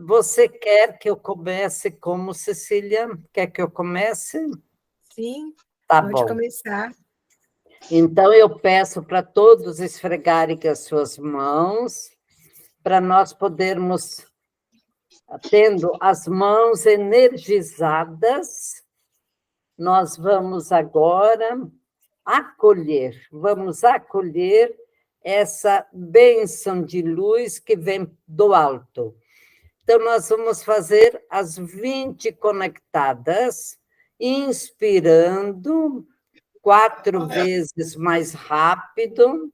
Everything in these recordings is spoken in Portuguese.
Você quer que eu comece como, Cecília? Quer que eu comece? Sim, Tá pode bom. começar. Então, eu peço para todos esfregarem as suas mãos, para nós podermos, tendo as mãos energizadas, nós vamos agora vamos acolher essa bênção de luz que vem do alto. Então, nós vamos fazer as 20 conectadas, inspirando 4 vezes mais rápido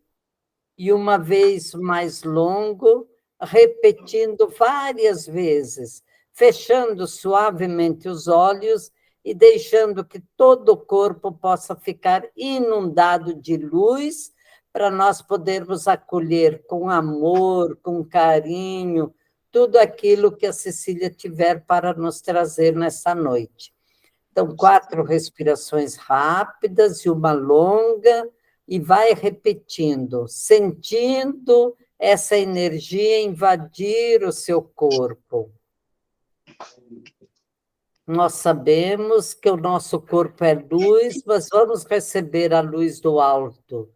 e uma vez mais longo, repetindo várias vezes, fechando suavemente os olhos e deixando que todo o corpo possa ficar inundado de luz, para nós podermos acolher com amor, com carinho, tudo aquilo que a Cecília tiver para nos trazer nessa noite. Então, 4 respirações rápidas e uma longa, e vai repetindo, sentindo essa energia invadir o seu corpo. Nós sabemos que o nosso corpo é luz, mas vamos receber a luz do alto.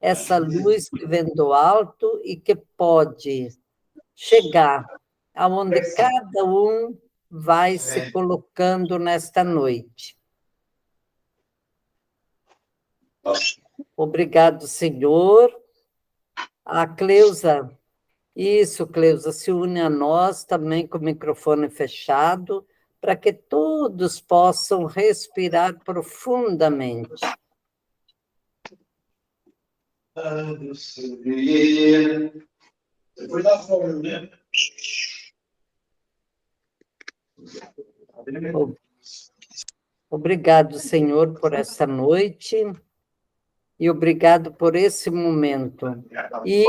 Essa luz que vem do alto e que pode chegar aonde cada um vai se colocando nesta noite. Obrigado, Senhor. A Cleusa, isso, Cleusa, se une a nós também com o microfone fechado, para que todos possam respirar profundamente. Depois da fome, né? Obrigado, Senhor, por essa noite e obrigado por esse momento. E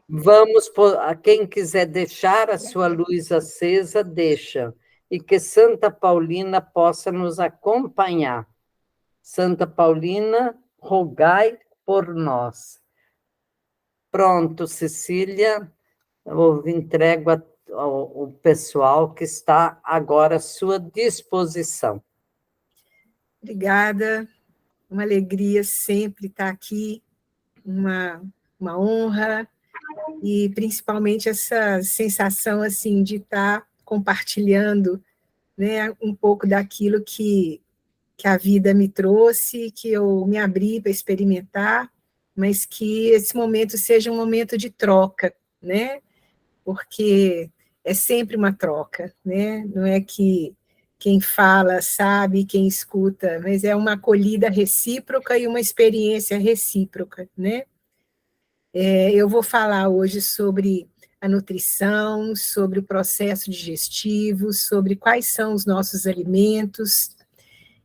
vamos, a quem quiser deixar a sua luz acesa, deixa, e que Santa Paulina possa nos acompanhar. Santa Paulina, rogai por nós. Pronto, Cecília, eu entrego ao pessoal que está agora à sua disposição. Obrigada, uma alegria sempre estar aqui, uma honra, e principalmente essa sensação assim, de estar compartilhando, né, um pouco daquilo que a vida me trouxe, que eu me abri para experimentar, mas que esse momento seja um momento de troca, né? Porque é sempre uma troca, né? Não é que quem fala sabe, quem escuta, mas é uma acolhida recíproca e uma experiência recíproca, né? Eu vou falar hoje sobre a nutrição, sobre o processo digestivo, sobre quais são os nossos alimentos,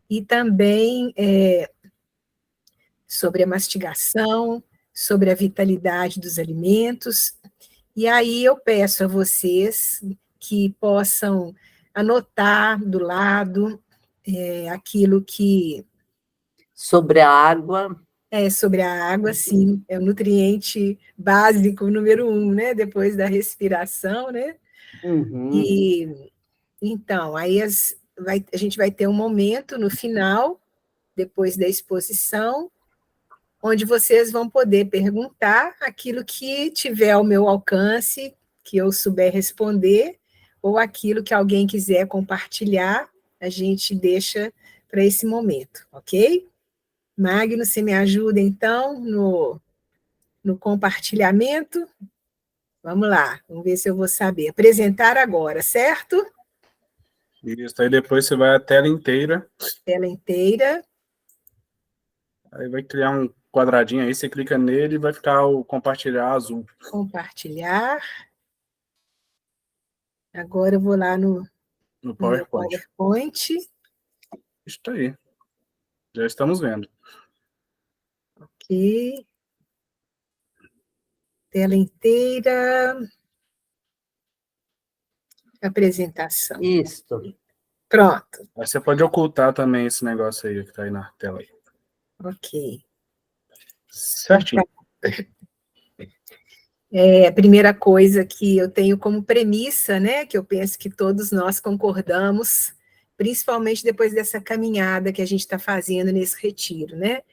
e também sobre a mastigação, sobre a vitalidade dos alimentos. E aí eu peço a vocês que possam anotar do lado aquilo que... Sobre a água. Sobre a água, sim, é o nutriente básico, número 1, né? Depois da respiração, né? Uhum. E então, aí a gente vai ter um momento no final, depois da exposição, onde vocês vão poder perguntar aquilo que tiver ao meu alcance, que eu souber responder, ou aquilo que alguém quiser compartilhar, a gente deixa para esse momento, ok? Magno, você me ajuda, então, no compartilhamento? Vamos lá, vamos ver se eu vou saber. Apresentar agora, certo? Isso, aí depois você vai a tela inteira. Tela inteira. Aí vai criar um quadradinho aí, você clica nele e vai ficar o compartilhar azul. Compartilhar. Agora eu vou lá no meu PowerPoint. Isso aí. Já estamos vendo. Ok. Tela inteira. Apresentação. Isso. Pronto. Aí você pode ocultar também esse negócio aí que está aí na tela. Aí. Ok. Certinho. A primeira coisa que eu tenho como premissa, né, que eu penso que todos nós concordamos, principalmente depois dessa caminhada que a gente está fazendo nesse retiro, né,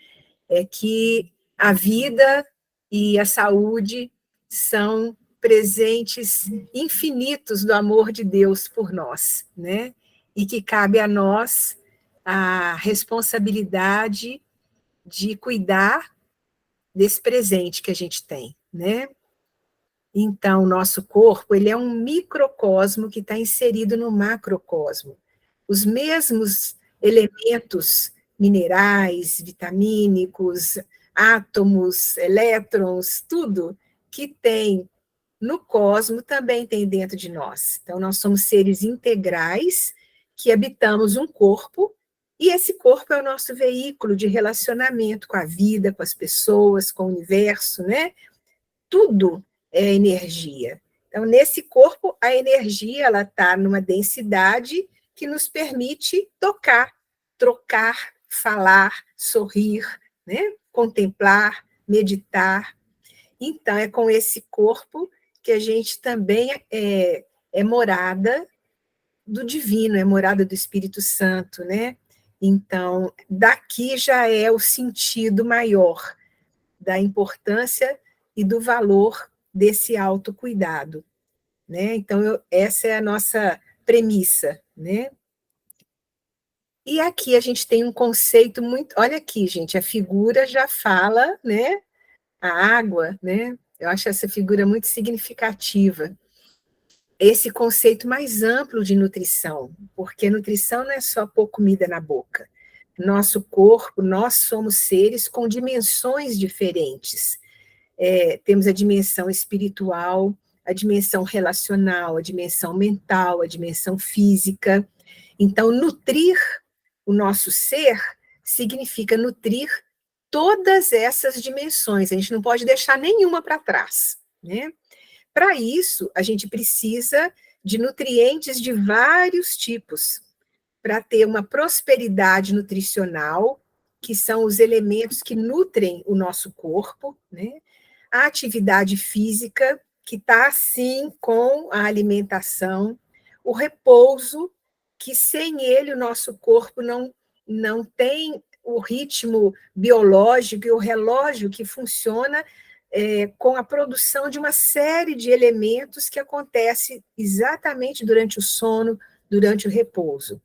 é que a vida e a saúde são presentes infinitos do amor de Deus por nós, né, e que cabe a nós a responsabilidade de cuidar desse presente que a gente tem, né? Então, o nosso corpo, ele é um microcosmo que está inserido no macrocosmo. Os mesmos elementos minerais, vitamínicos, átomos, elétrons, tudo que tem no cosmo também tem dentro de nós. Então, nós somos seres integrais que habitamos um corpo, e esse corpo é o nosso veículo de relacionamento com a vida, com as pessoas, com o universo, né? Tudo é energia. Então, nesse corpo, a energia ela está numa densidade que nos permite tocar, trocar, falar, sorrir, né? Contemplar, meditar. Então, é com esse corpo que a gente também é morada do divino, é morada do Espírito Santo, né? Então, daqui já é o sentido maior da importância e do valor desse autocuidado, né? Então, essa é a nossa premissa, né? E aqui a gente tem um conceito muito... Olha aqui, gente, a figura já fala, né? A água, né? Eu acho essa figura muito significativa. Esse conceito mais amplo de nutrição, porque nutrição não é só pôr comida na boca. Nosso corpo, nós somos seres com dimensões diferentes. Temos a dimensão espiritual, a dimensão relacional, a dimensão mental, a dimensão física. Então, nutrir o nosso ser significa nutrir todas essas dimensões. A gente não pode deixar nenhuma para trás, né? Para isso, a gente precisa de nutrientes de vários tipos, para ter uma prosperidade nutricional, que são os elementos que nutrem o nosso corpo, né? A atividade física, que está, sim, com a alimentação, o repouso, que sem ele o nosso corpo não tem o ritmo biológico e o relógio que funciona com a produção de uma série de elementos que acontece exatamente durante o sono, durante o repouso.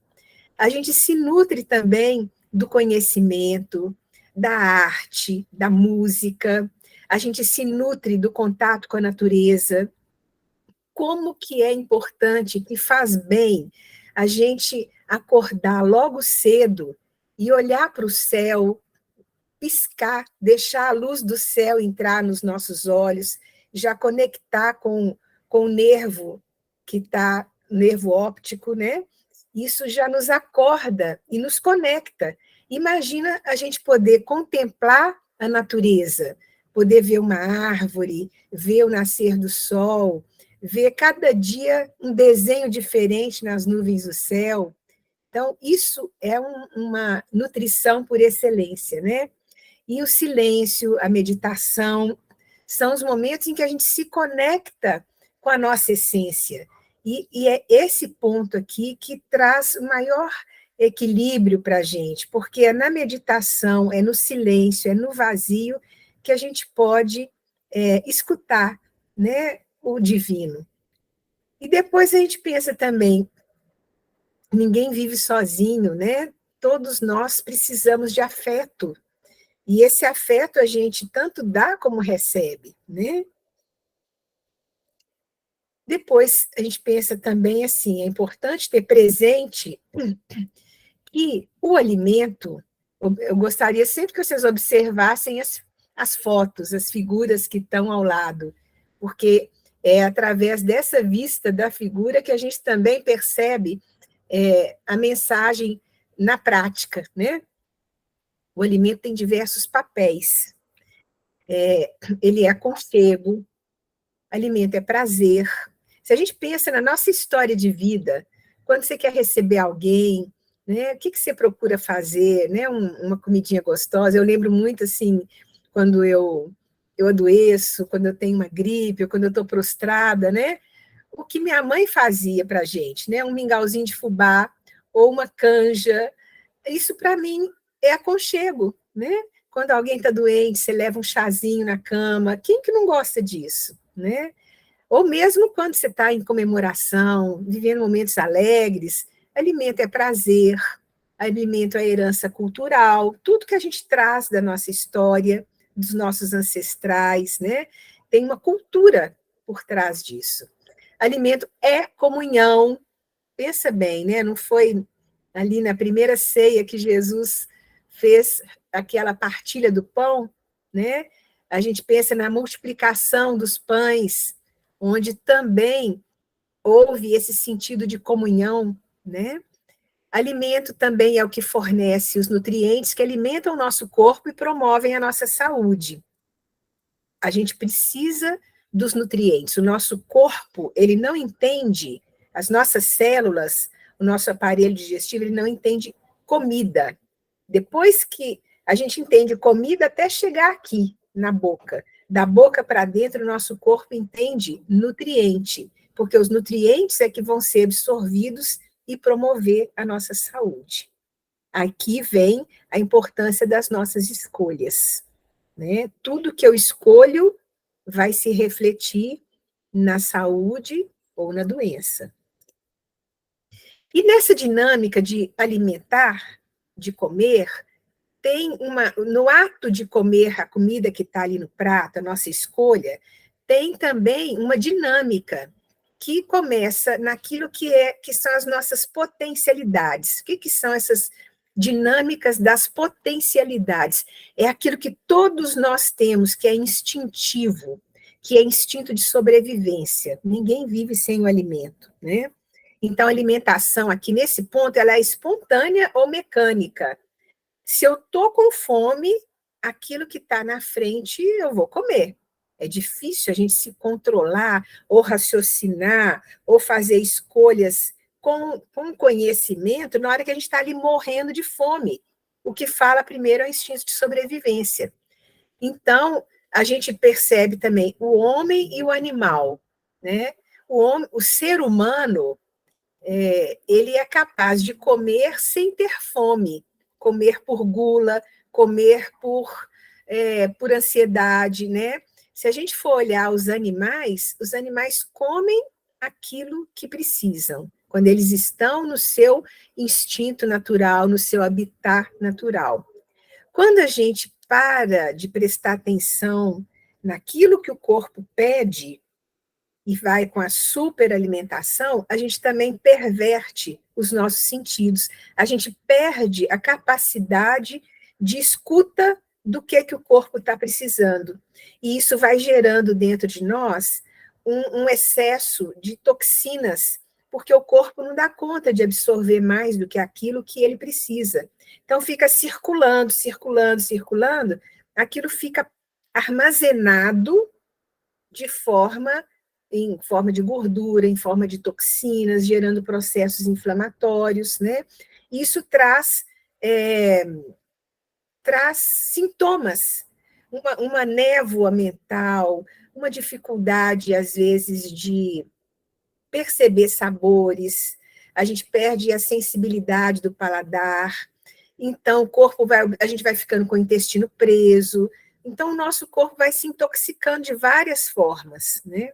A gente se nutre também do conhecimento, da arte, da música, a gente se nutre do contato com a natureza. Como que é importante, que faz bem a gente acordar logo cedo e olhar para o céu, piscar, deixar a luz do céu entrar nos nossos olhos, já conectar com o nervo que está, nervo óptico, né? Isso já nos acorda e nos conecta. Imagina a gente poder contemplar a natureza, poder ver uma árvore, ver o nascer do sol, ver cada dia um desenho diferente nas nuvens do céu. Então, isso é uma nutrição por excelência, né? E o silêncio, a meditação, são os momentos em que a gente se conecta com a nossa essência. E é esse ponto aqui que traz o maior equilíbrio para a gente, porque é na meditação, é no silêncio, é no vazio que a gente pode escutar, né, o divino. E depois a gente pensa também, ninguém vive sozinho, né? Todos nós precisamos de afeto. E esse afeto a gente tanto dá como recebe, né? Depois a gente pensa também assim, é importante ter presente que o alimento, eu gostaria sempre que vocês observassem as fotos, as figuras que estão ao lado, porque é através dessa vista da figura que a gente também percebe a mensagem na prática, né? O alimento tem diversos papéis. Ele é aconchego, alimento é prazer. Se a gente pensa na nossa história de vida, quando você quer receber alguém, né, o que você procura fazer, né, uma comidinha gostosa. Eu lembro muito, assim, quando eu eu adoeço, quando eu tenho uma gripe, ou quando eu estou prostrada, né? O que minha mãe fazia para a gente, né? Um mingauzinho de fubá ou uma canja. Isso, para mim, é aconchego, né? Quando alguém está doente, você leva um chazinho na cama. Quem que não gosta disso, né? Ou mesmo quando você está em comemoração, vivendo momentos alegres, alimento é prazer, alimento é herança cultural, tudo que a gente traz da nossa história, dos nossos ancestrais, né? Tem uma cultura por trás disso. Alimento é comunhão, pensa bem, né? Não foi ali na primeira ceia que Jesus fez aquela partilha do pão, né? A gente pensa na multiplicação dos pães, onde também houve esse sentido de comunhão, né? Alimento também é o que fornece os nutrientes que alimentam o nosso corpo e promovem a nossa saúde. A gente precisa dos nutrientes. O nosso corpo, ele não entende, as nossas células, o nosso aparelho digestivo, ele não entende comida. Depois que a gente entende comida até chegar aqui, na boca. Da boca para dentro, o nosso corpo entende nutriente, porque os nutrientes é que vão ser absorvidos e promover a nossa saúde. Aqui vem a importância das nossas escolhas, né? Tudo que eu escolho vai se refletir na saúde ou na doença. E nessa dinâmica de alimentar, de comer, tem no ato de comer a comida que está ali no prato, a nossa escolha, tem também uma dinâmica que começa naquilo que são as nossas potencialidades. O que são essas dinâmicas das potencialidades? É aquilo que todos nós temos, que é instintivo, que é instinto de sobrevivência. Ninguém vive sem o alimento, né? Então, a alimentação aqui nesse ponto, ela é espontânea ou mecânica. Se eu estou com fome, aquilo que está na frente eu vou comer. É difícil a gente se controlar, ou raciocinar, ou fazer escolhas com conhecimento na hora que a gente está ali morrendo de fome. O que fala primeiro é o instinto de sobrevivência. Então, a gente percebe também o homem e o animal, né? O ser humano, ele é capaz de comer sem ter fome, comer por gula, comer por ansiedade, né? Se a gente for olhar os animais comem aquilo que precisam, quando eles estão no seu instinto natural, no seu habitat natural. Quando a gente para de prestar atenção naquilo que o corpo pede, e vai com a superalimentação, a gente também perverte os nossos sentidos. A gente perde a capacidade de escuta do que o corpo está precisando. E isso vai gerando dentro de nós um excesso de toxinas, porque o corpo não dá conta de absorver mais do que aquilo que ele precisa. Então, fica circulando, circulando, circulando, aquilo fica armazenado em forma de gordura, em forma de toxinas, gerando processos inflamatórios, né? Isso traz sintomas, uma névoa mental, uma dificuldade, às vezes, de perceber sabores, a gente perde a sensibilidade do paladar, então a gente vai ficando com o intestino preso, então o nosso corpo vai se intoxicando de várias formas, né?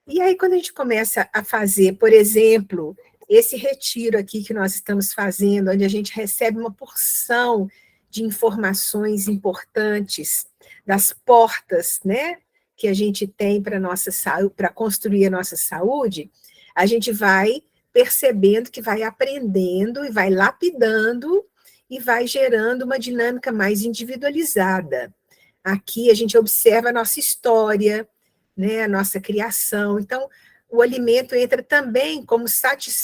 E aí, quando a gente começa a fazer, por exemplo, esse retiro aqui que nós estamos fazendo, onde a gente recebe uma porção de informações importantes das portas, né, que a gente tem para nossa saúde, para construir a nossa saúde, a gente vai percebendo que vai aprendendo e vai lapidando e vai gerando uma dinâmica mais individualizada. Aqui a gente observa a nossa história, né, a nossa criação. Então, o alimento entra também como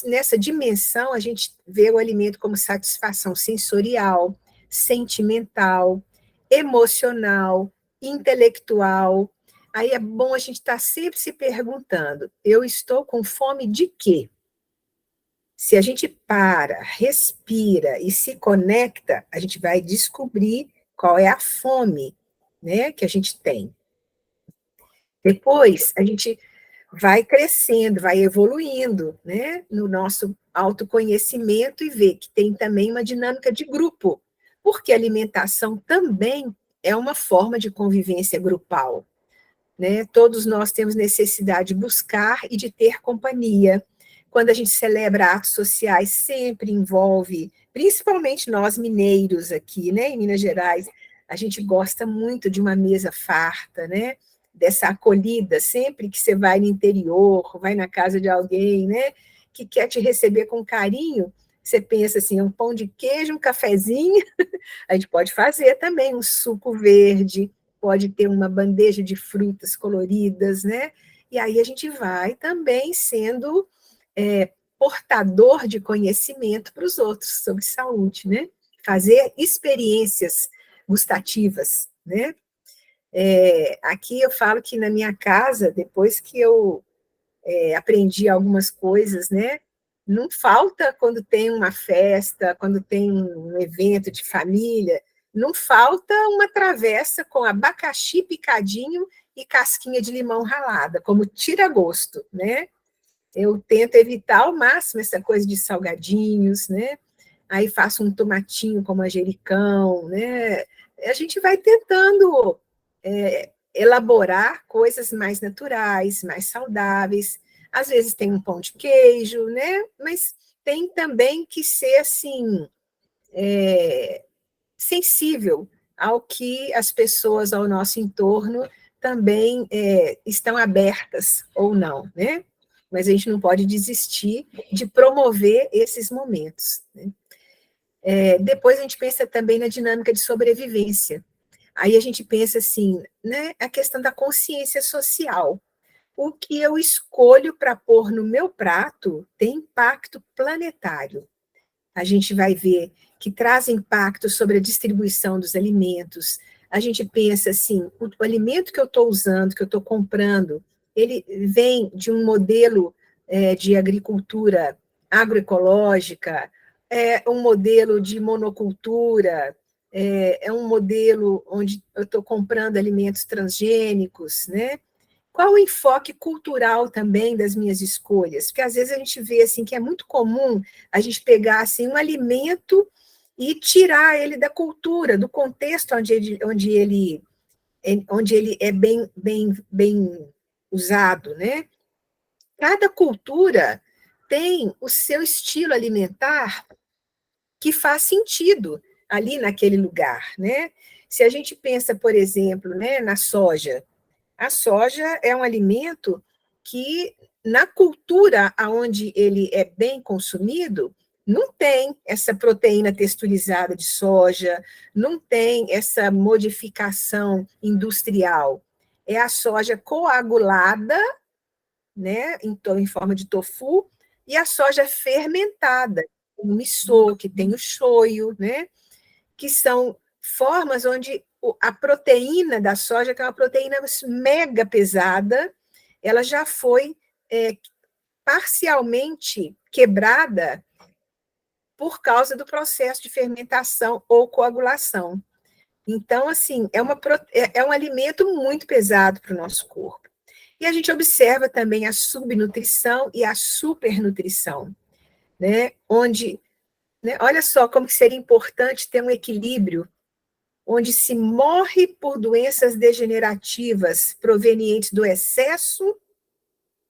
nessa dimensão, a gente vê o alimento como satisfação sensorial, sentimental, emocional, intelectual. Aí é bom a gente estar sempre se perguntando, eu estou com fome de quê? Se a gente para, respira e se conecta, a gente vai descobrir qual é a fome, né, que a gente tem. Depois, a gente vai crescendo, vai evoluindo, né, no nosso autoconhecimento e vê que tem também uma dinâmica de grupo, porque a alimentação também é uma forma de convivência grupal, né? Todos nós temos necessidade de buscar e de ter companhia. Quando a gente celebra atos sociais, sempre envolve, principalmente nós mineiros aqui, né, em Minas Gerais, a gente gosta muito de uma mesa farta, né? Dessa acolhida, sempre que você vai no interior, vai na casa de alguém, né, que quer te receber com carinho, você pensa assim, um pão de queijo, um cafezinho, a gente pode fazer também um suco verde, pode ter uma bandeja de frutas coloridas, né? E aí a gente vai também sendo portador de conhecimento para os outros sobre saúde, né? Fazer experiências gustativas, né? Aqui eu falo que na minha casa, depois que eu aprendi algumas coisas, né? Não falta quando tem uma festa, quando tem um evento de família, não falta uma travessa com abacaxi picadinho e casquinha de limão ralada, como tira-gosto, né? Eu tento evitar ao máximo essa coisa de salgadinhos, né? Aí faço um tomatinho com manjericão, né? A gente vai tentando elaborar coisas mais naturais, mais saudáveis. Às vezes tem um pão de queijo, né? Mas tem também que ser assim sensível ao que as pessoas ao nosso entorno também estão abertas ou não, né? Mas a gente não pode desistir de promover esses momentos, né? Depois a gente pensa também na dinâmica de sobrevivência. Aí a gente pensa assim, né, a questão da consciência social. O que eu escolho para pôr no meu prato tem impacto planetário. A gente vai ver que traz impacto sobre a distribuição dos alimentos. A gente pensa assim, o alimento que eu estou usando, que eu estou comprando, ele vem de um modelo de agricultura agroecológica, um modelo de monocultura, um modelo onde eu estou comprando alimentos transgênicos, né? Qual o enfoque cultural também das minhas escolhas? Porque às vezes a gente vê assim que é muito comum a gente pegar assim um alimento e tirar ele da cultura, do contexto onde ele é bem usado, né? Cada cultura tem o seu estilo alimentar que faz sentido ali naquele lugar, né? Se a gente pensa, por exemplo, né, na soja, a soja é um alimento que, na cultura onde ele é bem consumido, não tem essa proteína texturizada de soja, não tem essa modificação industrial. É a soja coagulada, né, em forma de tofu, e a soja fermentada, o miso, que tem o shoyu, né, que são formas onde a proteína da soja, que é uma proteína mega pesada, ela já foi parcialmente quebrada por causa do processo de fermentação ou coagulação. Então, assim, é um alimento muito pesado para o nosso corpo. E a gente observa também a subnutrição e a supernutrição, né? Onde, né, olha só como seria importante ter um equilíbrio onde se morre por doenças degenerativas provenientes do excesso,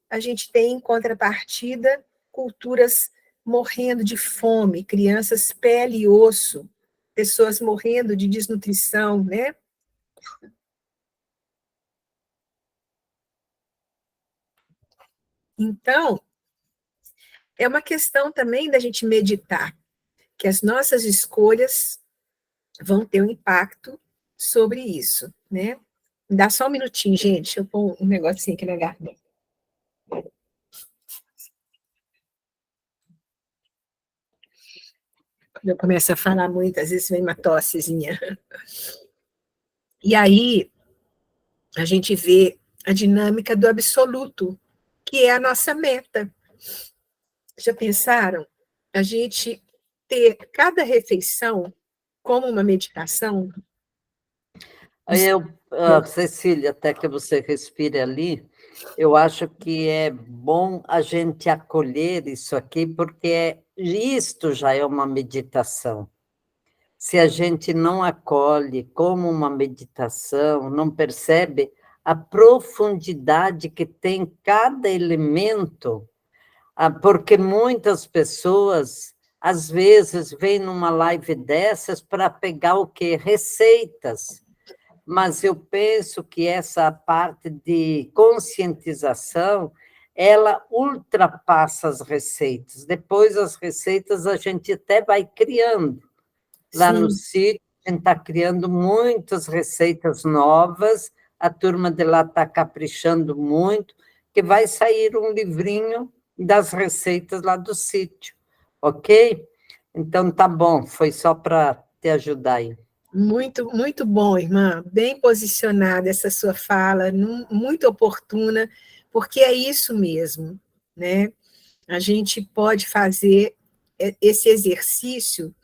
a gente tem, em contrapartida, culturas morrendo de fome, crianças pele e osso, pessoas morrendo de desnutrição, né? Então, é uma questão também da gente meditar, que as nossas escolhas vão ter um impacto sobre isso, né? Dá só um minutinho, gente, deixa eu pôr um negocinho aqui na garganta. Quando eu começo a falar muito, às vezes vem uma tossezinha. E aí, a gente vê a dinâmica do absoluto, que é a nossa meta. Já pensaram? A gente ter cada refeição como uma meditação? Cecília, até que você respire ali, eu acho que é bom a gente acolher isso aqui, porque isto já é uma meditação. Se a gente não acolhe como uma meditação, não percebe a profundidade que tem cada elemento, porque muitas pessoas, às vezes, vêm numa live dessas para pegar o quê? Receitas. Mas eu penso que essa parte de conscientização, ela ultrapassa as receitas. Depois, as receitas a gente até vai criando. Lá no sítio, a gente está criando muitas receitas novas, a turma de lá está caprichando muito, que vai sair um livrinho das receitas lá do sítio, ok? Então, tá bom, foi só para te ajudar aí. Muito, muito bom, irmã. Bem posicionada essa sua fala, muito oportuna, porque é isso mesmo, né? A gente pode fazer esse exercício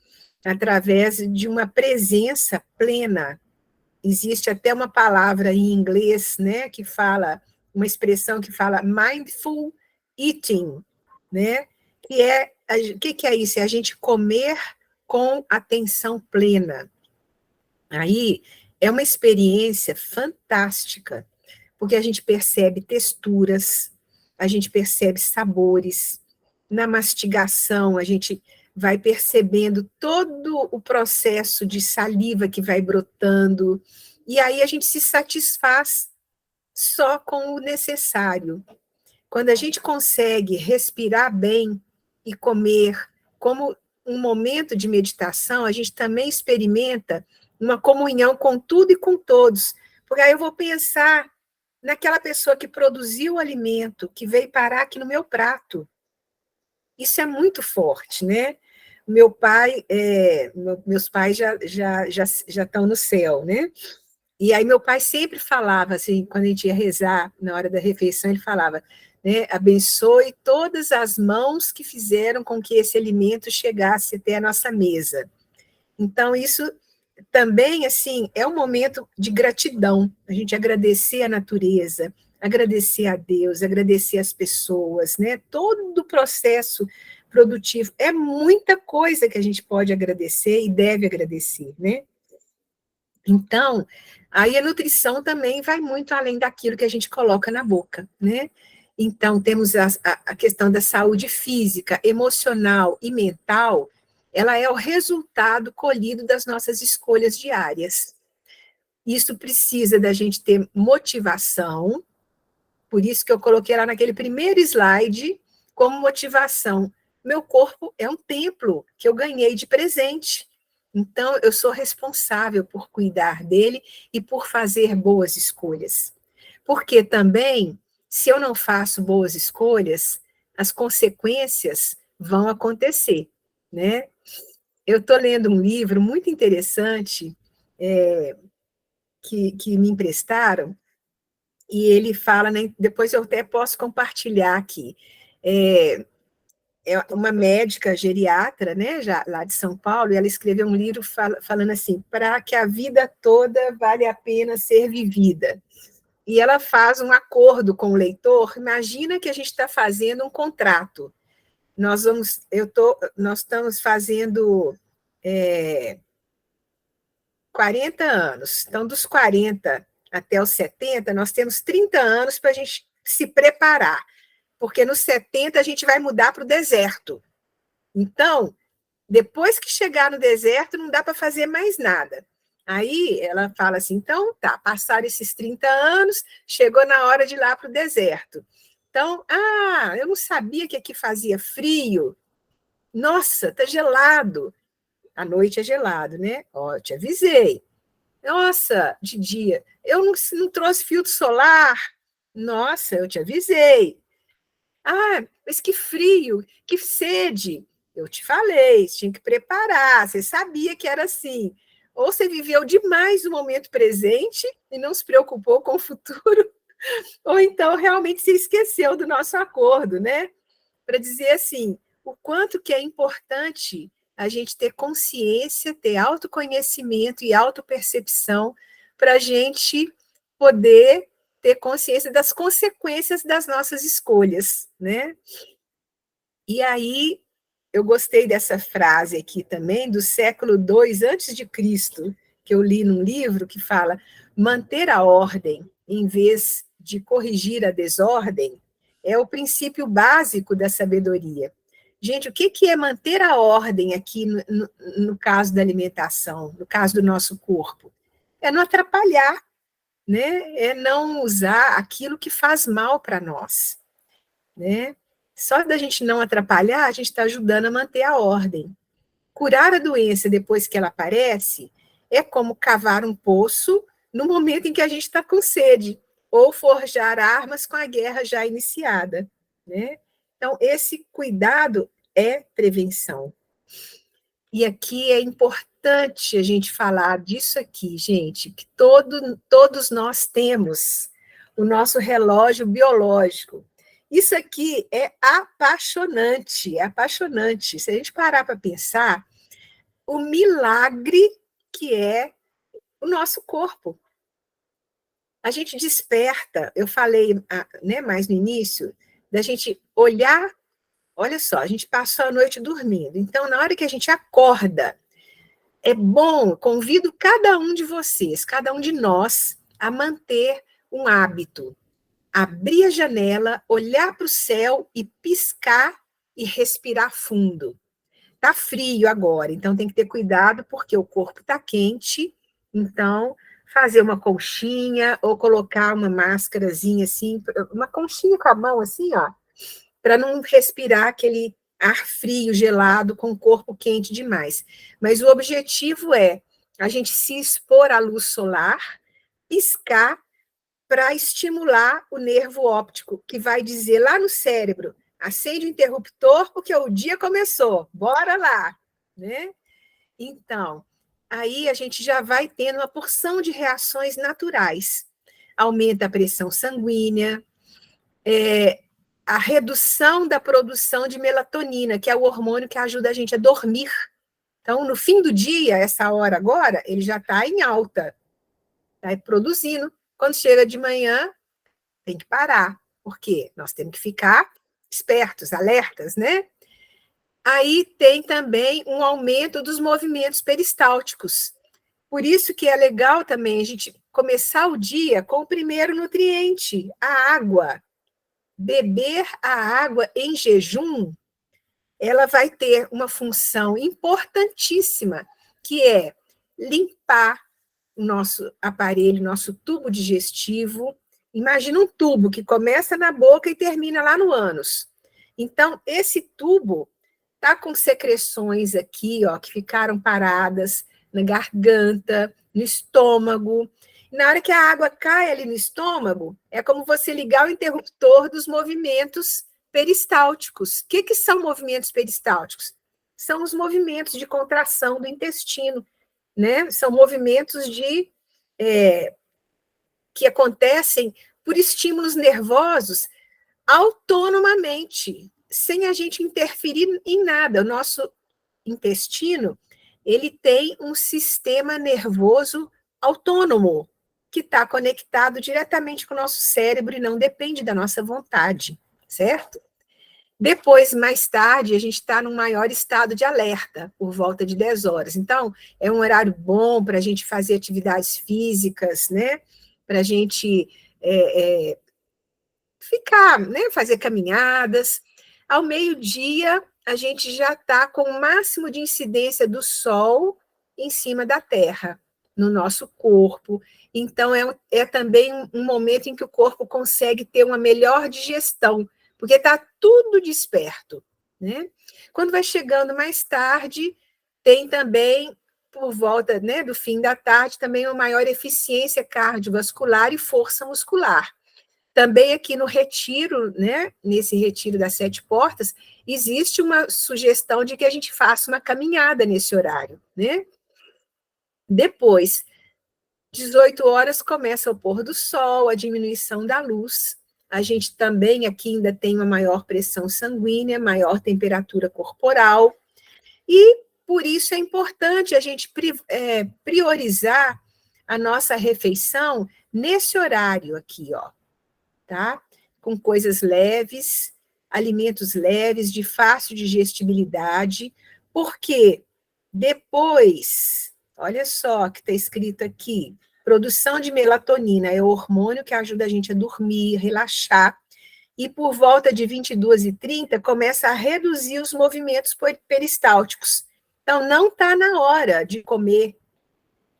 através de uma presença plena. Existe até uma palavra em inglês, né, que fala, uma expressão que fala mindful eating, né? O que é isso? É a gente comer com atenção plena. Aí é uma experiência fantástica, porque a gente percebe texturas, a gente percebe sabores, na mastigação a gente vai percebendo todo o processo de saliva que vai brotando, e aí a gente se satisfaz só com o necessário. Quando a gente consegue respirar bem e comer como um momento de meditação, a gente também experimenta uma comunhão com tudo e com todos. Porque aí eu vou pensar naquela pessoa que produziu o alimento, que veio parar aqui no meu prato. Isso é muito forte, né? Meu pai, meus pais já estão no céu, né? E aí meu pai sempre falava, assim, quando a gente ia rezar na hora da refeição, ele falava, né, abençoe todas as mãos que fizeram com que esse alimento chegasse até a nossa mesa. Então, isso também, assim, é um momento de gratidão, a gente agradecer a natureza, agradecer a Deus, agradecer as pessoas, né? Todo o processo produtivo, é muita coisa que a gente pode agradecer e deve agradecer, né? Então, aí a nutrição também vai muito além daquilo que a gente coloca na boca, né? Então, temos a questão da saúde física, emocional e mental, ela é o resultado colhido das nossas escolhas diárias. Isso precisa da gente ter motivação, por isso que eu coloquei lá naquele primeiro slide, como motivação. Meu corpo é um templo que eu ganhei de presente. Então, eu sou responsável por cuidar dele e por fazer boas escolhas. Porque também, se eu não faço boas escolhas, as consequências vão acontecer, né? Eu estou lendo um livro muito interessante que me emprestaram, e ele fala, né, depois eu até posso compartilhar aqui, é uma médica geriatra, né, lá de São Paulo, e ela escreveu um livro falando assim, para que a vida toda vale a pena ser vivida. E ela faz um acordo com o leitor, imagina que a gente está fazendo um contrato. Nós estamos fazendo 40 anos, então dos 40 até os 70, nós temos 30 anos para a gente se preparar, porque nos 70 a gente vai mudar para o deserto. Então, depois que chegar no deserto, não dá para fazer mais nada. Aí ela fala assim, então tá, passaram esses 30 anos, chegou na hora de ir lá para o deserto. Então, eu não sabia que aqui fazia frio. Nossa, tá gelado. À noite é gelado, né? Ó, eu te avisei. Nossa, de dia. Eu não trouxe filtro solar. Nossa, eu te avisei. Mas que frio, que sede. Eu te falei, você tinha que preparar, você sabia que era assim. Ou você viveu demais o momento presente e não se preocupou com o futuro, ou então realmente se esqueceu do nosso acordo, né? Para dizer assim, o quanto que é importante a gente ter consciência, ter autoconhecimento e autopercepção para a gente poder ter consciência das consequências das nossas escolhas, né? E aí, eu gostei dessa frase aqui também, do século II antes de Cristo, que eu li num livro que fala: manter a ordem em vez de corrigir a desordem é o princípio básico da sabedoria. Gente, o que é manter a ordem aqui no caso da alimentação, no caso do nosso corpo? É não atrapalhar, né? É não usar aquilo que faz mal para nós, né? Só da gente não atrapalhar, a gente está ajudando a manter a ordem. Curar a doença depois que ela aparece é como cavar um poço no momento em que a gente está com sede, ou forjar armas com a guerra já iniciada, né? Então, esse cuidado é prevenção. E aqui é importante a gente falar disso aqui, gente, que todos nós temos o nosso relógio biológico. Isso aqui é apaixonante, é apaixonante. Se a gente parar para pensar, o milagre que é o nosso corpo. A gente desperta, eu falei, né, mais no início, da gente olhar, olha só, a gente passou a noite dormindo, então na hora que a gente acorda, é bom, convido cada um de vocês, cada um de nós, a manter um hábito. Abrir a janela, olhar para o céu e piscar e respirar fundo. Está frio agora, então tem que ter cuidado, porque o corpo está quente, então fazer uma conchinha ou colocar uma máscarazinha assim, uma conchinha com a mão assim, ó, para não respirar aquele ar frio, gelado, com o corpo quente demais. Mas o objetivo é a gente se expor à luz solar, piscar, para estimular o nervo óptico, que vai dizer lá no cérebro: acende o interruptor porque o dia começou, bora lá, né? Então, aí a gente já vai tendo uma porção de reações naturais. Aumenta a pressão sanguínea, a redução da produção de melatonina, que é o hormônio que ajuda a gente a dormir. Então, no fim do dia, essa hora agora, ele já está em alta, está produzindo. Quando chega de manhã, tem que parar, porque nós temos que ficar espertos, alertas, né? Aí tem também um aumento dos movimentos peristálticos. Por isso que é legal também a gente começar o dia com o primeiro nutriente, a água. Beber a água em jejum, ela vai ter uma função importantíssima, que é limpar o nosso aparelho, nosso tubo digestivo. Imagina um tubo que começa na boca e termina lá no ânus. Então, esse tubo está com secreções aqui, ó, que ficaram paradas na garganta, no estômago. Na hora que a água cai ali no estômago, é como você ligar o interruptor dos movimentos peristálticos. O que são movimentos peristálticos? São os movimentos de contração do intestino, né? São movimentos que acontecem por estímulos nervosos autonomamente, sem a gente interferir em nada. O nosso intestino, ele tem um sistema nervoso autônomo, que está conectado diretamente com o nosso cérebro e não depende da nossa vontade, certo? Depois, mais tarde, a gente está num maior estado de alerta, por volta de 10 horas. Então, é um horário bom para a gente fazer atividades físicas, né? Para a gente ficar, né? Fazer caminhadas. Ao meio-dia, a gente já está com o máximo de incidência do sol em cima da Terra, no nosso corpo. Então, é também um momento em que o corpo consegue ter uma melhor digestão, porque está tudo desperto, né? Quando vai chegando mais tarde, tem também, por volta, né, do fim da tarde, também uma maior eficiência cardiovascular e força muscular. Também aqui no retiro, né, nesse retiro das 7 portas, existe uma sugestão de que a gente faça uma caminhada nesse horário, né? Depois, 18 horas, começa o pôr do sol, a diminuição da luz. A gente também aqui ainda tem uma maior pressão sanguínea, maior temperatura corporal, e por isso é importante a gente priorizar a nossa refeição nesse horário aqui, ó, tá? Com coisas leves, alimentos leves, de fácil digestibilidade, porque depois, olha só o que está escrito aqui, produção de melatonina é o hormônio que ajuda a gente a dormir, relaxar, e por volta de 22h30 começa a reduzir os movimentos peristálticos. Então, não está na hora de comer.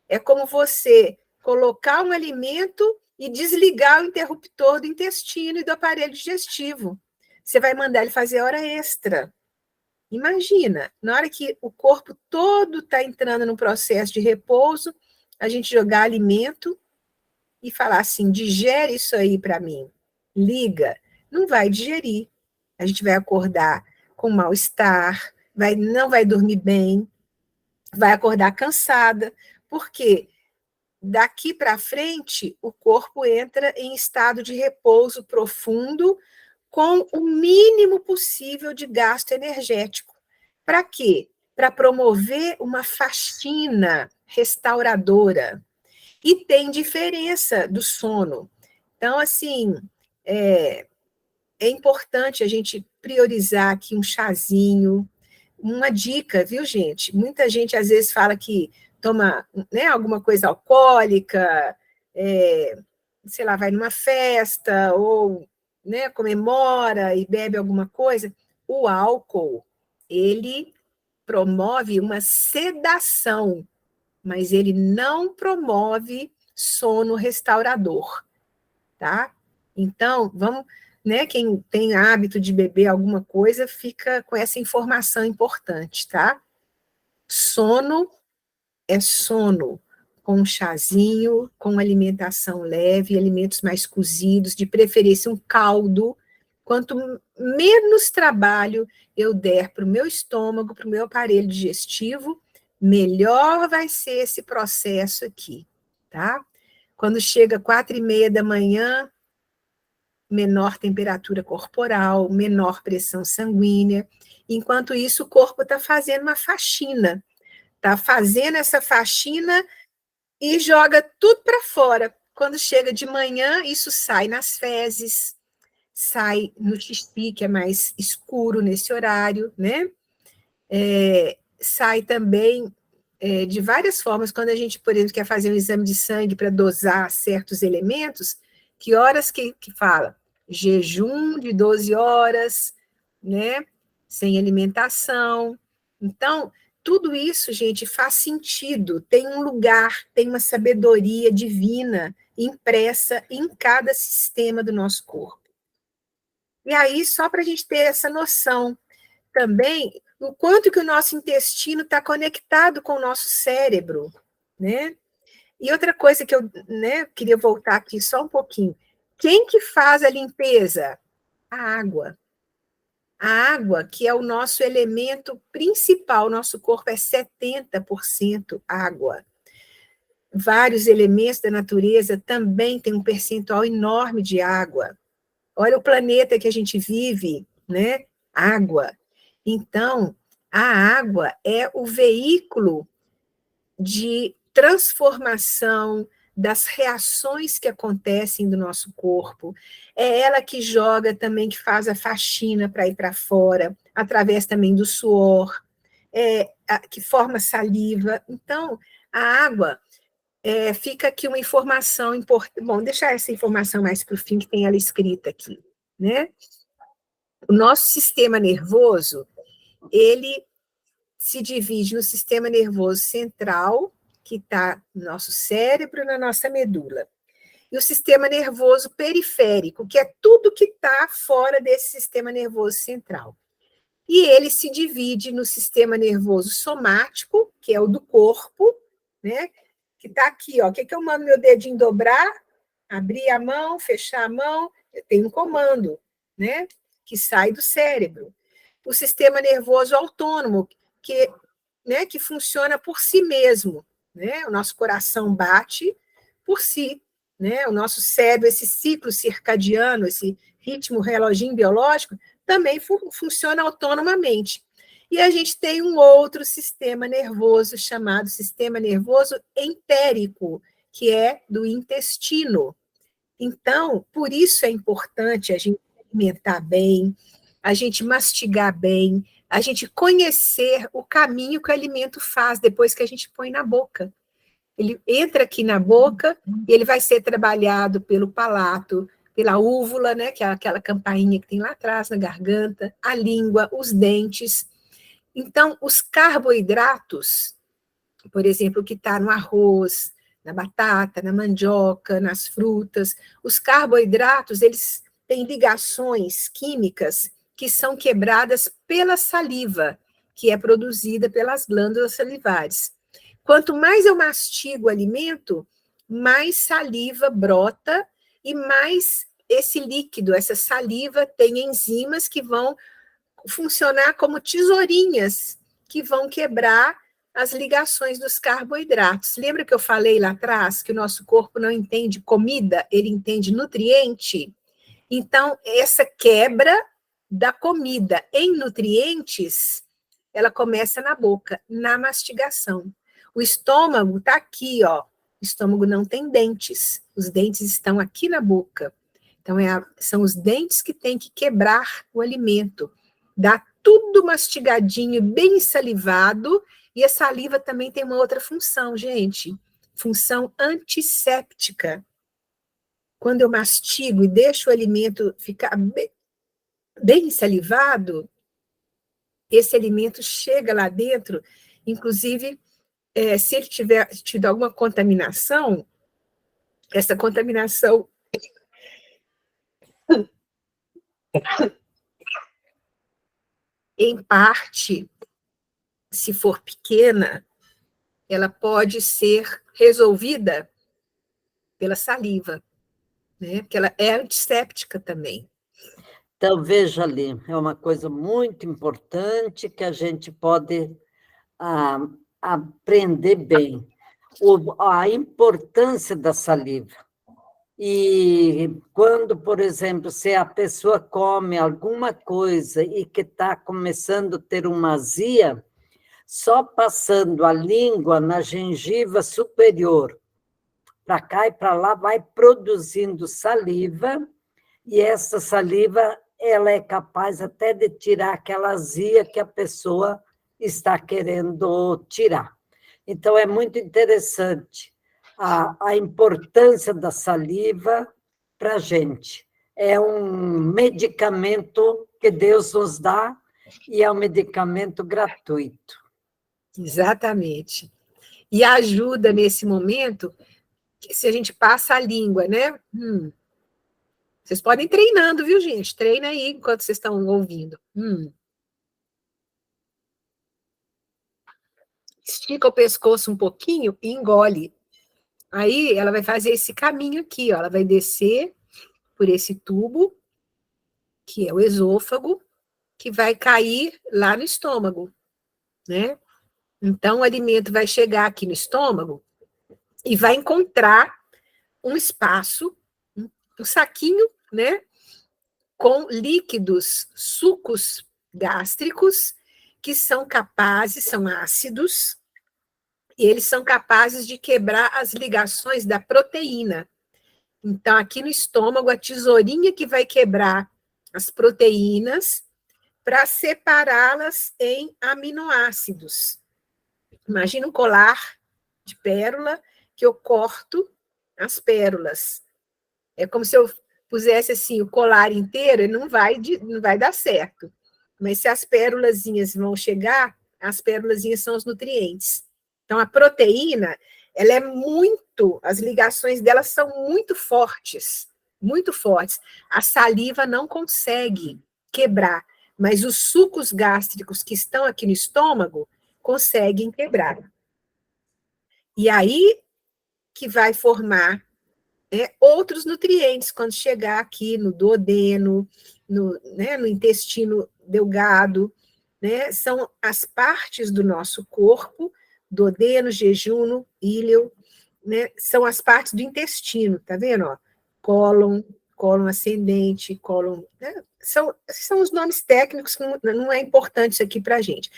É como você colocar um alimento e desligar o interruptor do intestino e do aparelho digestivo. Você vai mandar ele fazer hora extra. Imagina, na hora que o corpo todo está entrando no processo de repouso, a gente jogar alimento e falar assim, digere isso aí para mim, liga. Não vai digerir. A gente vai acordar com mal-estar, não vai dormir bem, vai acordar cansada. Por quê? Daqui para frente, o corpo entra em estado de repouso profundo, com o mínimo possível de gasto energético. Para quê? Para promover uma faxina restauradora. E tem diferença do sono. Então, assim, é importante a gente priorizar aqui um chazinho. Uma dica, viu, gente? Muita gente, às vezes, fala que toma, né, alguma coisa alcoólica, sei lá, vai numa festa, ou, né, comemora e bebe alguma coisa. O álcool, ele promove uma sedação, mas ele não promove sono restaurador, tá? Então, vamos, né, quem tem hábito de beber alguma coisa, fica com essa informação importante, tá? Sono é sono com um chazinho, com alimentação leve, alimentos mais cozidos, de preferência um caldo. Quanto menos trabalho eu der para o meu estômago, para o meu aparelho digestivo, melhor vai ser esse processo aqui, tá? Quando chega 4h30 da manhã, menor temperatura corporal, menor pressão sanguínea. Enquanto isso, o corpo está fazendo uma faxina. Está fazendo essa faxina e joga tudo para fora. Quando chega de manhã, isso sai nas fezes, sai no xixi, que é mais escuro nesse horário, né? Sai também de várias formas. Quando a gente, por exemplo, quer fazer um exame de sangue para dosar certos elementos, que horas que fala? Jejum de 12 horas, né? Sem alimentação. Então, tudo isso, gente, faz sentido, tem um lugar, tem uma sabedoria divina impressa em cada sistema do nosso corpo. E aí, só para a gente ter essa noção também, o quanto que o nosso intestino está conectado com o nosso cérebro, né? E outra coisa que eu, né, queria voltar aqui só um pouquinho. Quem que faz a limpeza? A água. A água, que é o nosso elemento principal, nosso corpo é 70% água. Vários elementos da natureza também têm um percentual enorme de água. Olha o planeta que a gente vive, né? Água. Então, a água é o veículo de transformação das reações que acontecem do nosso corpo. É ela que joga também, que faz a faxina para ir para fora, através também do suor, que forma saliva. Então, a água, fica aqui uma informação importante. Bom, deixar essa informação mais para o fim, que tem ela escrita aqui, né? O nosso sistema nervoso, ele se divide no sistema nervoso central, que está no nosso cérebro e na nossa medula, e o sistema nervoso periférico, que é tudo que está fora desse sistema nervoso central. E ele se divide no sistema nervoso somático, que é o do corpo, né? Que está aqui, ó. O que eu mando meu dedinho dobrar? Abrir a mão, fechar a mão, eu tenho um comando, né? Que sai do cérebro. O sistema nervoso autônomo, que funciona por si mesmo, né? O nosso coração bate por si, né? O nosso cérebro, esse ciclo circadiano, esse ritmo, reloginho biológico, também funciona autonomamente. E a gente tem um outro sistema nervoso chamado sistema nervoso entérico, que é do intestino. Então, por isso é importante a gente alimentar bem, a gente mastigar bem, a gente conhecer o caminho que o alimento faz depois que a gente põe na boca. Ele entra aqui na boca e ele vai ser trabalhado pelo palato, pela úvula, né, que é aquela campainha que tem lá atrás na garganta, a língua, os dentes. Então, os carboidratos, por exemplo, que está no arroz, na batata, na mandioca, nas frutas, os carboidratos, eles têm ligações químicas que são quebradas pela saliva, que é produzida pelas glândulas salivares. Quanto mais eu mastigo o alimento, mais saliva brota e mais esse líquido, essa saliva, tem enzimas que vão funcionar como tesourinhas, que vão quebrar as ligações dos carboidratos. Lembra que eu falei lá atrás que o nosso corpo não entende comida, ele entende nutriente? Então, essa quebra da comida em nutrientes, ela começa na boca, na mastigação. O estômago está aqui, ó. O estômago não tem dentes. Os dentes estão aqui na boca. Então, são os dentes que têm que quebrar o alimento. Dá tudo mastigadinho, bem salivado. E a saliva também tem uma outra função, gente. Função antisséptica. Quando eu mastigo e deixo o alimento ficar bem salivado, esse alimento chega lá dentro, inclusive, se ele tiver tido alguma contaminação, essa contaminação em parte, se for pequena, ela pode ser resolvida pela saliva, né? Porque ela é antisséptica também. Então, veja ali, é uma coisa muito importante que a gente pode aprender bem. A importância da saliva. E quando, por exemplo, se a pessoa come alguma coisa e que está começando a ter uma azia, só passando a língua na gengiva superior, para cá e para lá, vai produzindo saliva, e essa saliva ela é capaz até de tirar aquela azia que a pessoa está querendo tirar. Então, é muito interessante a importância da saliva para a gente. É um medicamento que Deus nos dá e é um medicamento gratuito. Exatamente. E ajuda nesse momento, se a gente passa a língua, né? Vocês podem ir treinando, viu, gente? Treina aí enquanto vocês estão ouvindo. Estica o pescoço um pouquinho e engole. Aí ela vai fazer esse caminho aqui, ó. Ela vai descer por esse tubo, que é o esôfago, que vai cair lá no estômago, né? Então, o alimento vai chegar aqui no estômago e vai encontrar um espaço, um saquinho, né? Com líquidos, sucos gástricos, que são capazes, são ácidos, e eles são capazes de quebrar as ligações da proteína. Então, aqui no estômago, a tesourinha que vai quebrar as proteínas para separá-las em aminoácidos. Imagina um colar de pérola que eu corto as pérolas. É como se eu pusesse assim o colar inteiro, não vai dar certo. Mas se as pérolazinhas vão chegar, as pérolazinhas são os nutrientes. Então, a proteína, ela é muito, as ligações dela são muito fortes, muito fortes. A saliva não consegue quebrar, mas os sucos gástricos que estão aqui no estômago conseguem quebrar. E aí que vai formar outros nutrientes quando chegar aqui no duodeno, no intestino delgado, né? São as partes do nosso corpo, duodeno, jejum, íleo, né? São as partes do intestino, tá vendo? Ó? Cólon ascendente, cólon... Né? São os nomes técnicos que não é importante isso aqui para a gente.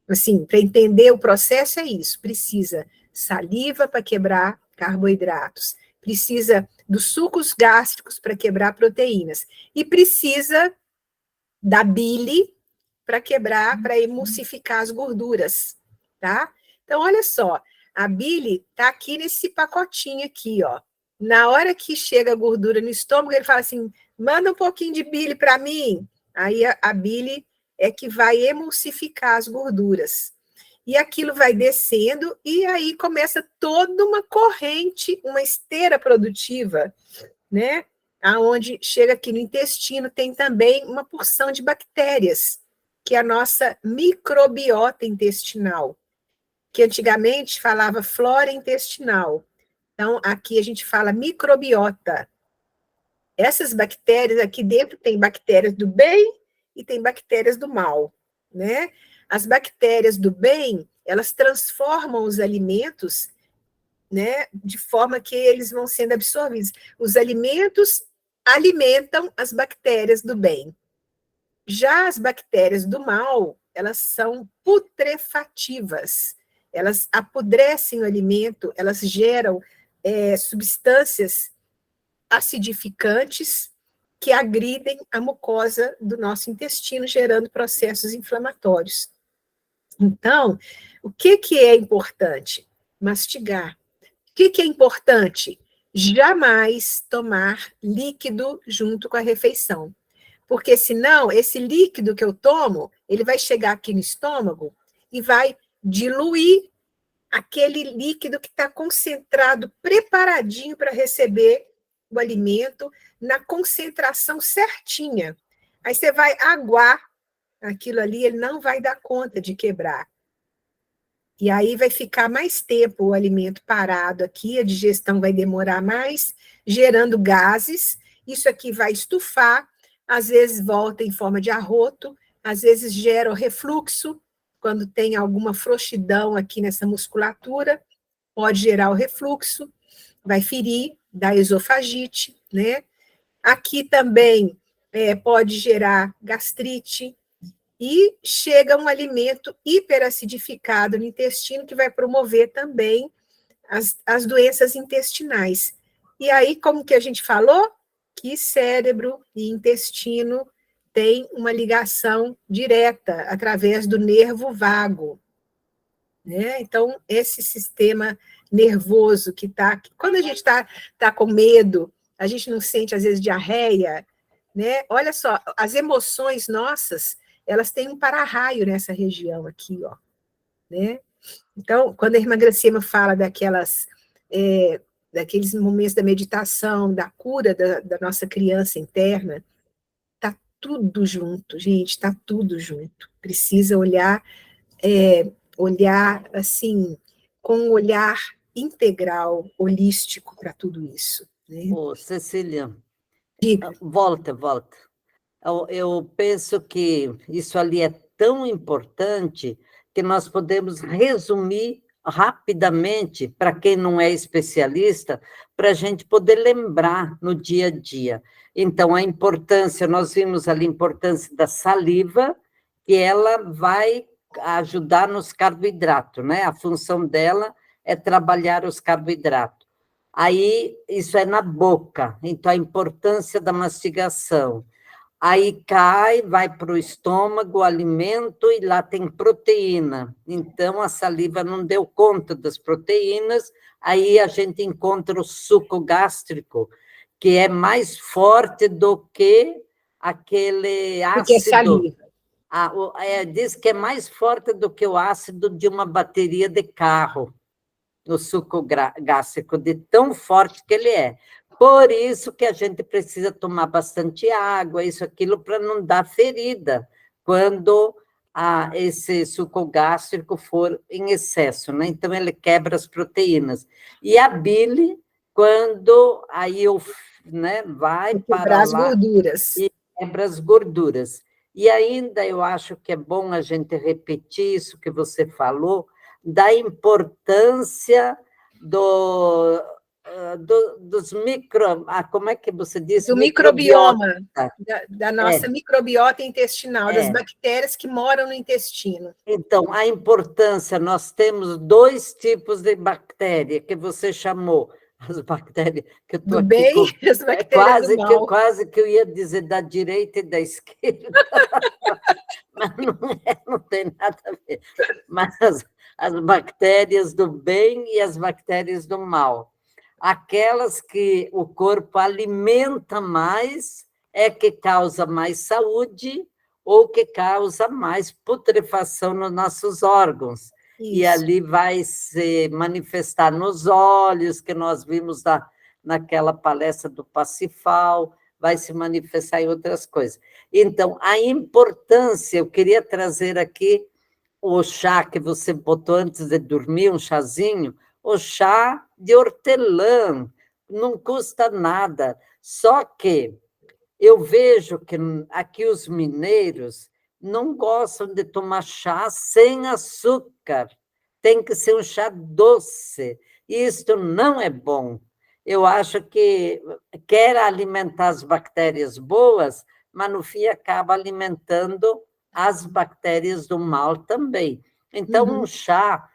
Assim, para entender o processo é isso, precisa saliva para quebrar carboidratos, precisa dos sucos gástricos para quebrar proteínas, e precisa da bile para quebrar, para emulsificar as gorduras, tá? Então, olha só, a bile está aqui nesse pacotinho aqui, ó. Na hora que chega a gordura no estômago, ele fala assim, manda um pouquinho de bile para mim. Aí a bile é que vai emulsificar as gorduras. E aquilo vai descendo, e aí começa toda uma corrente, uma esteira produtiva, né? Aonde chega aqui no intestino, tem também uma porção de bactérias, que é a nossa microbiota intestinal, que antigamente falava flora intestinal. Então, aqui a gente fala microbiota. Essas bactérias, aqui dentro tem bactérias do bem e tem bactérias do mal, né? As bactérias do bem, elas transformam os alimentos, né, de forma que eles vão sendo absorvidos. Os alimentos alimentam as bactérias do bem. Já as bactérias do mal, elas são putrefativas. Elas apodrecem o alimento, elas geram substâncias acidificantes que agridem a mucosa do nosso intestino, gerando processos inflamatórios. Então, o que é importante? Mastigar. O que é importante? Jamais tomar líquido junto com a refeição. Porque senão, esse líquido que eu tomo, ele vai chegar aqui no estômago e vai diluir aquele líquido que está concentrado, preparadinho para receber o alimento, na concentração certinha. Aí você vai aguar aquilo ali, ele não vai dar conta de quebrar. E aí vai ficar mais tempo o alimento parado aqui, a digestão vai demorar mais, gerando gases, isso aqui vai estufar, às vezes volta em forma de arroto, às vezes gera o refluxo, quando tem alguma frouxidão aqui nessa musculatura, pode gerar o refluxo, vai ferir, dá esofagite, né? Aqui também pode gerar gastrite, e chega um alimento hiperacidificado no intestino, que vai promover também as doenças intestinais. E aí, como que a gente falou? Que cérebro e intestino têm uma ligação direta através do nervo vago, né? Então, esse sistema nervoso que está... Quando a gente está com medo, a gente não sente, às vezes, diarreia, né? Olha só, as emoções nossas, elas têm um para-raio nessa região aqui, ó, né? Então, quando a irmã Gracema fala daqueles momentos da meditação, da cura da nossa criança interna, tá tudo junto, gente, tá tudo junto. Precisa olhar assim, com um olhar integral, holístico para tudo isso, né? Ô, Cecília, Diga. volta. Eu penso que isso ali é tão importante que nós podemos resumir rapidamente, para quem não é especialista, para a gente poder lembrar no dia a dia. Então, a importância, nós vimos ali a importância da saliva, que ela vai ajudar nos carboidratos, né? A função dela é trabalhar os carboidratos. Aí, isso é na boca, então a importância da mastigação. Aí cai, vai para o estômago, o alimento, e lá tem proteína. Então, a saliva não deu conta das proteínas, aí a gente encontra o suco gástrico, que é mais forte do que aquele ácido. Porque é saliva. Diz que é mais forte do que o ácido de uma bateria de carro, o suco gástrico, de tão forte que ele é. Por isso que a gente precisa tomar bastante água, isso, aquilo, para não dar ferida, quando esse suco gástrico for em excesso, né? Então, ele quebra as proteínas. E a bile, quando aí né, vai para as gorduras. E quebra as gorduras. E ainda eu acho que é bom a gente repetir isso que você falou, da importância dos como é que você diz? Do microbioma, da nossa microbiota intestinal, das bactérias que moram no intestino. Então, a importância, nós temos 2 tipos de bactéria, que você chamou, as bactérias que eu estou aqui... Bem, as bactérias do mal. Quase que eu ia dizer da direita e da esquerda, mas não tem nada a ver. Mas as bactérias do bem e as bactérias do mal. Aquelas que o corpo alimenta mais é que causa mais saúde ou que causa mais putrefação nos nossos órgãos. Isso. E ali vai se manifestar nos olhos, que nós vimos naquela palestra do Pacifal, vai se manifestar em outras coisas. Então, a importância, eu queria trazer aqui o chá que você botou antes de dormir, um chazinho, o chá de hortelã, não custa nada, só que eu vejo que aqui os mineiros não gostam de tomar chá sem açúcar, tem que ser um chá doce, e isto não é bom. Eu acho que quer alimentar as bactérias boas, mas no fim acaba alimentando as bactérias do mal também. Então, um chá,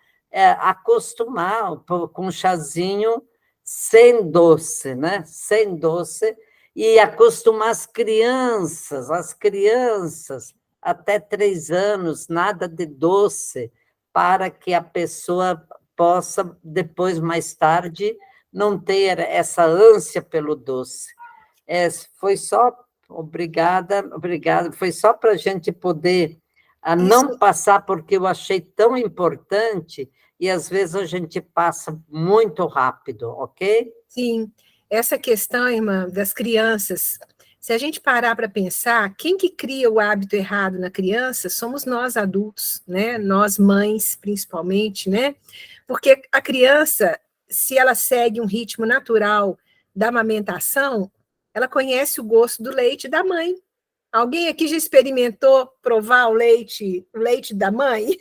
acostumar com um chazinho sem doce, né? Sem doce, e acostumar as crianças até 3 anos, nada de doce, para que a pessoa possa, depois, mais tarde, não ter essa ânsia pelo doce. Foi só, obrigada, foi só para a gente poder não passar, porque eu achei tão importante, e às vezes a gente passa muito rápido, ok? Sim, essa questão, irmã, das crianças, se a gente parar para pensar, quem que cria o hábito errado na criança somos nós adultos, né? Nós mães, principalmente, né? Porque a criança, se ela segue um ritmo natural da amamentação, ela conhece o gosto do leite da mãe. Alguém aqui já experimentou provar o leite da mãe?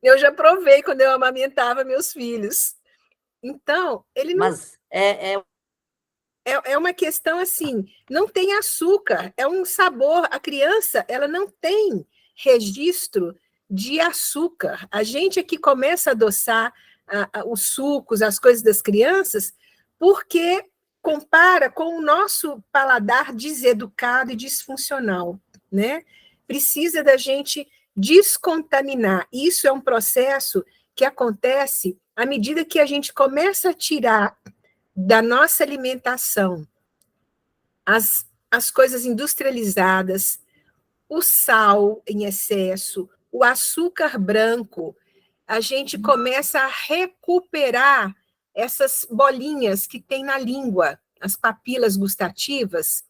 Eu já provei quando eu amamentava meus filhos. Então, ele não... Mas é uma questão assim, não tem açúcar, é um sabor. A criança, ela não tem registro de açúcar. A gente aqui começa a adoçar os sucos, as coisas das crianças, porque compara com o nosso paladar deseducado e disfuncional, né? Precisa da gente descontaminar. Isso é um processo que acontece à medida que a gente começa a tirar da nossa alimentação as coisas industrializadas, o sal em excesso, o açúcar branco, a gente começa a recuperar essas bolinhas que tem na língua, as papilas gustativas,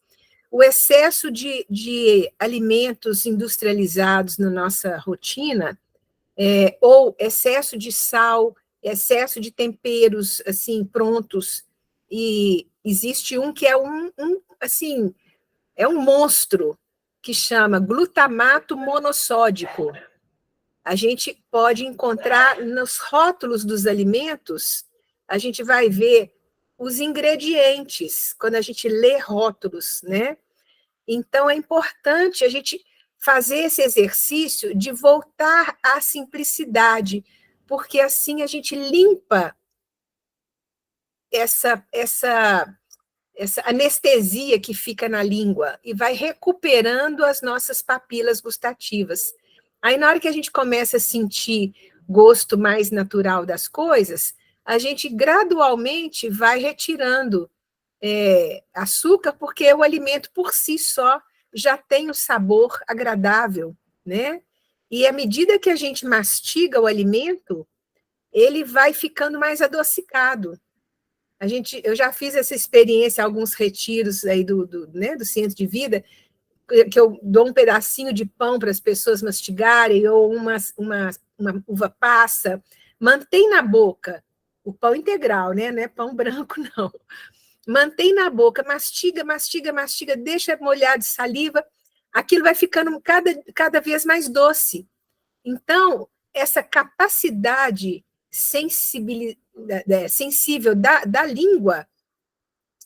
o excesso de alimentos industrializados na nossa rotina, ou excesso de sal, excesso de temperos assim prontos, e existe um que é assim, é um monstro, que chama glutamato monossódico. A gente pode encontrar nos rótulos dos alimentos, a gente vai ver os ingredientes, quando a gente lê rótulos, né? Então, é importante a gente fazer esse exercício de voltar à simplicidade, porque assim a gente limpa essa anestesia que fica na língua e vai recuperando as nossas papilas gustativas. Aí, na hora que a gente começa a sentir gosto mais natural das coisas, a gente gradualmente vai retirando açúcar, porque o alimento por si só já tem o sabor agradável, né? E à medida que a gente mastiga o alimento, ele vai ficando mais adocicado. Eu já fiz essa experiência, alguns retiros aí do Centro de Vida, que eu dou um pedacinho de pão para as pessoas mastigarem, ou uma uva passa, mantém na boca, o pão integral, né? Não é pão branco, não. Mantém na boca, mastiga, deixa molhar de saliva, aquilo vai ficando cada vez mais doce. Então, essa capacidade sensível da língua,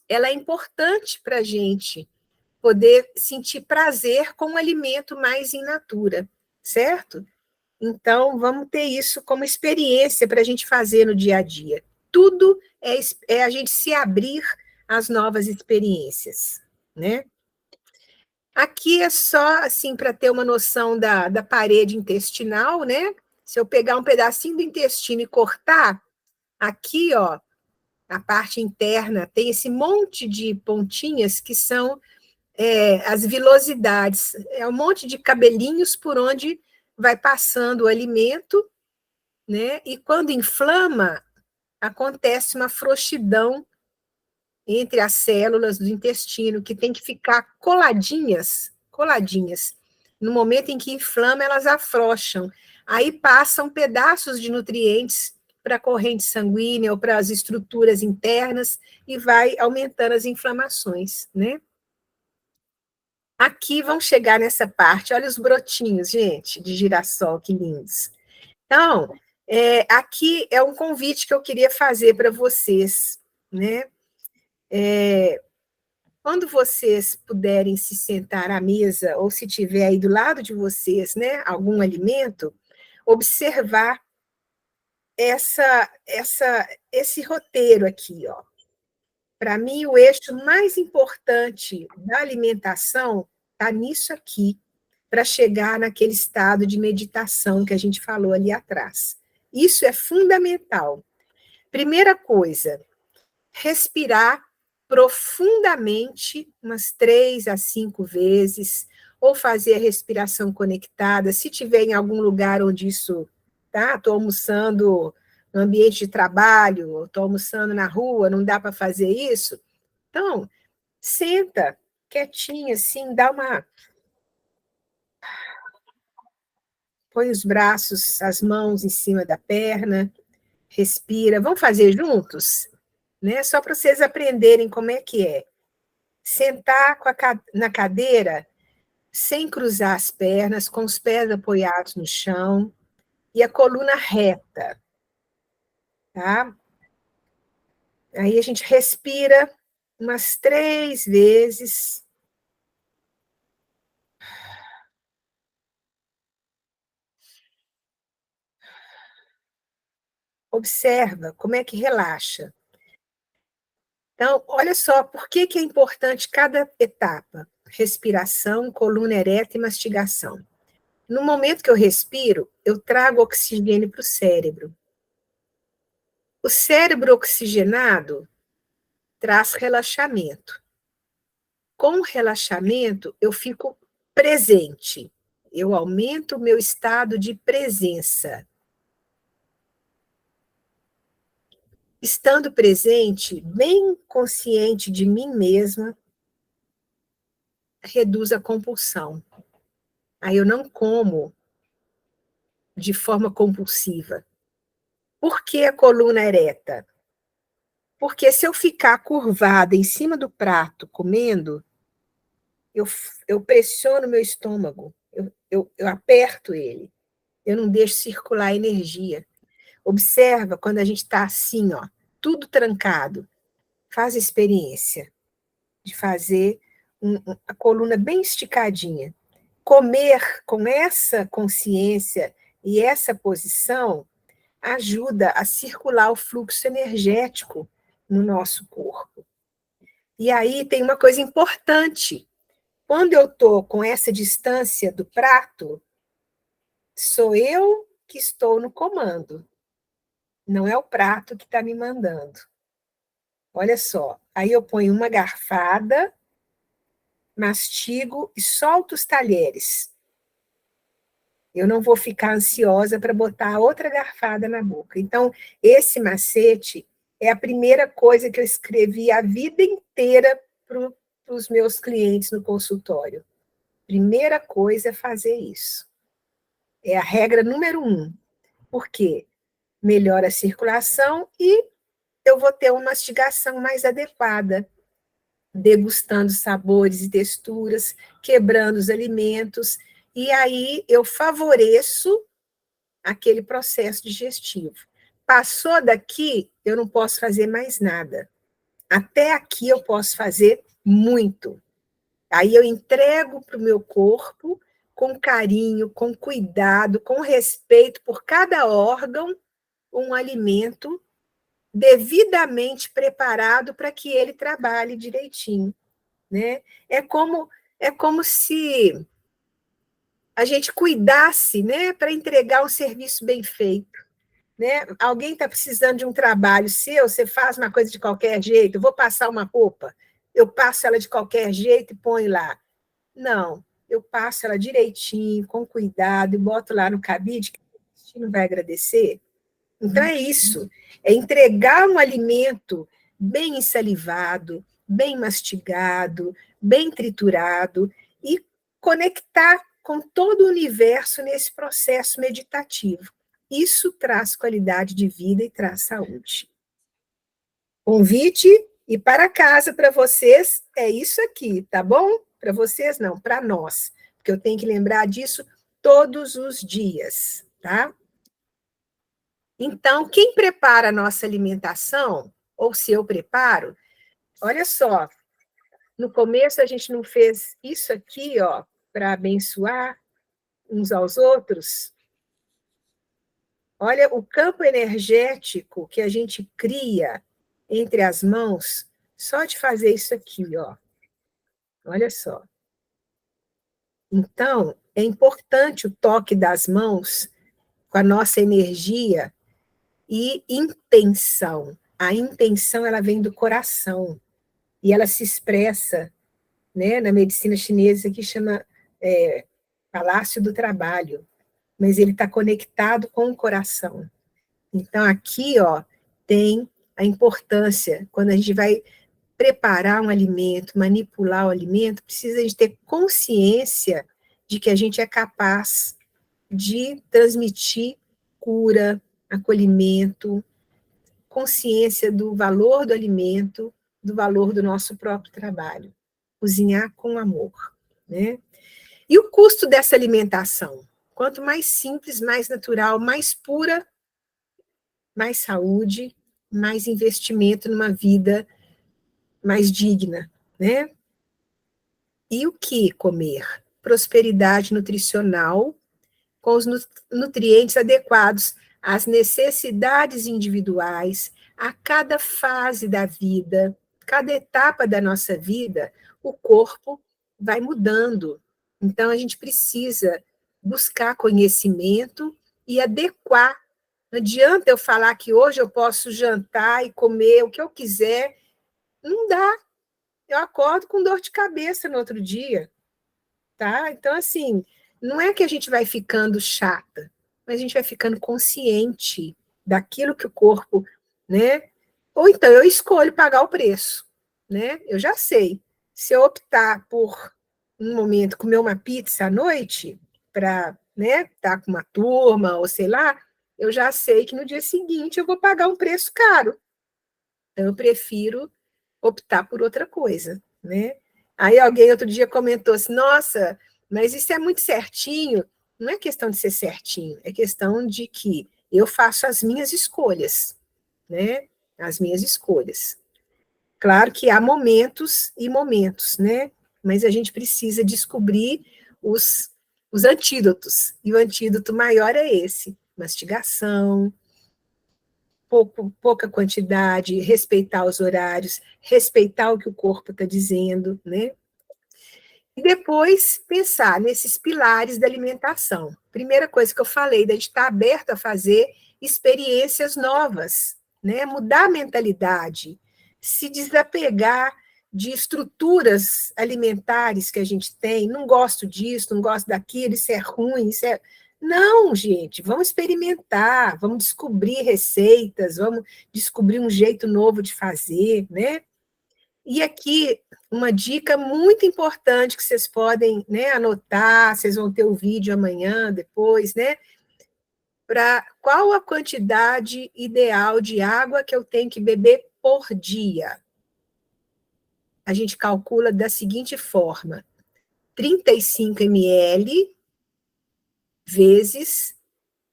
ela é importante para a gente poder sentir prazer com o alimento mais in natura, certo? Então, vamos ter isso como experiência para a gente fazer no dia a dia. Tudo é a gente se abrir às novas experiências, né? Aqui é só, assim, para ter uma noção da parede intestinal, né? Se eu pegar um pedacinho do intestino e cortar, aqui, ó, a parte interna tem esse monte de pontinhas que são as vilosidades. É um monte de cabelinhos por onde vai passando o alimento, né? E quando inflama, acontece uma frouxidão entre as células do intestino, que tem que ficar coladinhas. No momento em que inflama, elas afrouxam. Aí passam pedaços de nutrientes para a corrente sanguínea ou para as estruturas internas e vai aumentando as inflamações, né? Aqui vão chegar nessa parte, olha os brotinhos, gente, de girassol, que lindos. Então, aqui é um convite que eu queria fazer para vocês, né? Quando vocês puderem se sentar à mesa, ou se tiver aí do lado de vocês, né, algum alimento, observar esse roteiro aqui, ó. Para mim, o eixo mais importante da alimentação está nisso aqui, para chegar naquele estado de meditação que a gente falou ali atrás. Isso é fundamental. Primeira coisa, respirar profundamente, umas 3 a 5 vezes, ou fazer a respiração conectada, se tiver em algum lugar onde isso, tá? Estou almoçando no ambiente de trabalho, estou almoçando na rua, não dá para fazer isso? Então, senta quietinha, assim, põe os braços, as mãos em cima da perna, respira. Vamos fazer juntos? Né? Só para vocês aprenderem como é que é. Sentar na cadeira, sem cruzar as pernas, com os pés apoiados no chão e a coluna reta. Tá? Aí a gente respira umas 3 vezes. Observa como é que relaxa. Então, olha só, por que é importante cada etapa? Respiração, coluna ereta e mastigação. No momento que eu respiro, eu trago oxigênio para o cérebro. O cérebro oxigenado traz relaxamento. Com o relaxamento, eu fico presente. Eu aumento o meu estado de presença. Estando presente, bem consciente de mim mesma, reduz a compulsão. Aí eu não como de forma compulsiva. Por que a coluna ereta? Porque se eu ficar curvada em cima do prato comendo, eu pressiono meu estômago, eu aperto ele, eu não deixo circular energia. Observa quando a gente está assim, ó, tudo trancado. Faz a experiência de fazer a coluna bem esticadinha. Comer com essa consciência e essa posição ajuda a circular o fluxo energético no nosso corpo. E aí tem uma coisa importante. Quando eu estou com essa distância do prato, sou eu que estou no comando. Não é o prato que está me mandando. Olha só, aí eu ponho uma garfada, mastigo e solto os talheres. Eu não vou ficar ansiosa para botar outra garfada na boca. Então, esse macete é a primeira coisa que eu escrevi a vida inteira para os meus clientes no consultório. Primeira coisa é fazer isso. É a regra número 1. Por quê? Melhora a circulação e eu vou ter uma mastigação mais adequada, degustando sabores e texturas, quebrando os alimentos, e aí eu favoreço aquele processo digestivo. Passou daqui, eu não posso fazer mais nada. Até aqui eu posso fazer muito. Aí eu entrego para o meu corpo, com carinho, com cuidado, com respeito por cada órgão, um alimento devidamente preparado para que ele trabalhe direitinho, né? É como se a gente cuidasse, né, para entregar um serviço bem feito, né? Alguém está precisando de um trabalho seu, você faz uma coisa de qualquer jeito, eu vou passar uma roupa, eu passo ela de qualquer jeito e ponho lá. Não, eu passo ela direitinho, com cuidado, e boto lá no cabide, que o destino vai agradecer. Então é isso, é entregar um alimento bem ensalivado, bem mastigado, bem triturado, e conectar com todo o universo nesse processo meditativo. Isso traz qualidade de vida e traz saúde. Convite e para casa para vocês é isso aqui, tá bom? Para vocês não, para nós, porque eu tenho que lembrar disso todos os dias, tá? Então, quem prepara a nossa alimentação, ou se eu preparo, olha só, no começo a gente não fez isso aqui, ó, para abençoar uns aos outros. Olha o campo energético que a gente cria entre as mãos, só de fazer isso aqui, ó. Olha só. Então, é importante o toque das mãos com a nossa energia e intenção. A intenção, ela vem do coração e ela se expressa, né, na medicina chinesa, que chama Palácio do Trabalho, mas ele está conectado com o coração. Então, aqui, ó, tem a importância, quando a gente vai preparar um alimento, manipular o alimento, precisa de ter consciência de que a gente é capaz de transmitir cura, acolhimento, consciência do valor do alimento, do valor do nosso próprio trabalho. Cozinhar com amor, né? E o custo dessa alimentação? Quanto mais simples, mais natural, mais pura, mais saúde, mais investimento numa vida mais digna, né? E o que comer? Prosperidade nutricional com os nutrientes adequados às necessidades individuais, a cada fase da vida, cada etapa da nossa vida, o corpo vai mudando. Então, a gente precisa buscar conhecimento e adequar. Não adianta eu falar que hoje eu posso jantar e comer o que eu quiser. Não dá. Eu acordo com dor de cabeça no outro dia. Tá? Então, assim, não é que a gente vai ficando chata, mas a gente vai ficando consciente daquilo que o corpo, né? Ou então eu escolho pagar o preço, né? Eu já sei. Se eu optar por um momento comer uma pizza à noite para, né, estar com uma turma ou sei lá, eu já sei que no dia seguinte eu vou pagar um preço caro. Então eu prefiro optar por outra coisa, né? Aí alguém outro dia comentou assim, nossa, mas isso é muito certinho. Não é questão de ser certinho, é questão de que eu faço as minhas escolhas, né? As minhas escolhas. Claro que há momentos e momentos, né? Mas a gente precisa descobrir os antídotos. E o antídoto maior é esse: mastigação, pouca quantidade, respeitar os horários, respeitar o que o corpo está dizendo, né? E depois pensar nesses pilares da alimentação. Primeira coisa que eu falei, da gente estar aberto a fazer experiências novas, né? Mudar a mentalidade, se desapegar de estruturas alimentares que a gente tem, não gosto disso, não gosto daquilo, isso é ruim, isso é... Não, gente, vamos experimentar, vamos descobrir receitas, vamos descobrir um jeito novo de fazer, né? E aqui, uma dica muito importante que vocês podem, né, anotar, vocês vão ter o vídeo amanhã, depois, né? Para qual a quantidade ideal de água que eu tenho que beber por dia? A gente calcula da seguinte forma: 35 ml vezes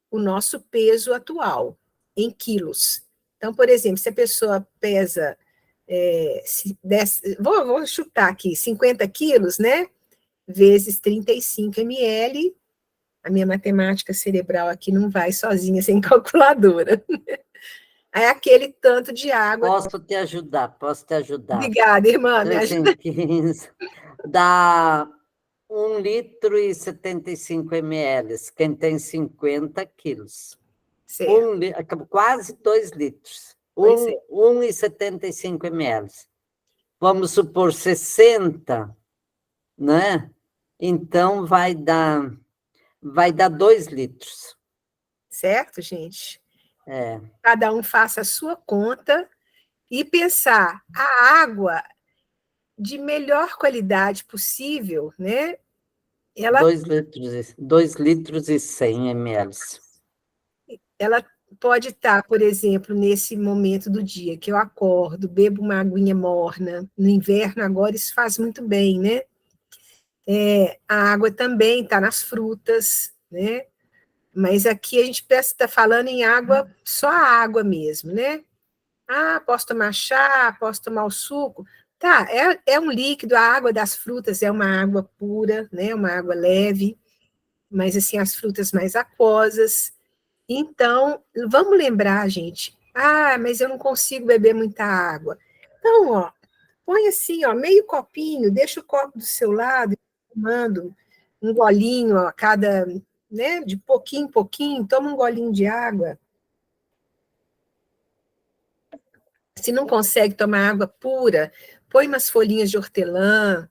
o nosso peso atual. em quilos. Então, por exemplo, se a pessoa pesa, vou chutar aqui, 50 quilos, né? Vezes 35 ml, a minha matemática cerebral aqui não vai sozinha, sem calculadora. É aquele tanto de água. Posso te ajudar. Obrigada, irmã, me 3 ajuda. em 15 dá 1 litro e 75 ml, quem tem 50 quilos. Quase 2 litros. 1,75 ml. Vamos supor 60, né? Então vai dar 2 litros. Certo, gente? É. Cada um faça a sua conta e pensar a água de melhor qualidade possível, né? Ela 2 litros e 100 ml. Ela pode estar, por exemplo, nesse momento do dia que eu acordo, bebo uma aguinha morna. No inverno, agora, isso faz muito bem, né? A água também está nas frutas, né? Mas aqui a gente está falando em água, só a água mesmo, né? Ah, posso tomar chá, posso tomar o suco. Tá, é um líquido, a água das frutas é uma água pura, né? Uma água leve, mas assim, as frutas mais aquosas. Então, vamos lembrar, gente. Ah, mas eu não consigo beber muita água. Então, ó, põe assim, ó, meio copinho, deixa o copo do seu lado, tomando um golinho a cada, né, de pouquinho em pouquinho, toma um golinho de água. Se não consegue tomar água pura, põe umas folhinhas de hortelã,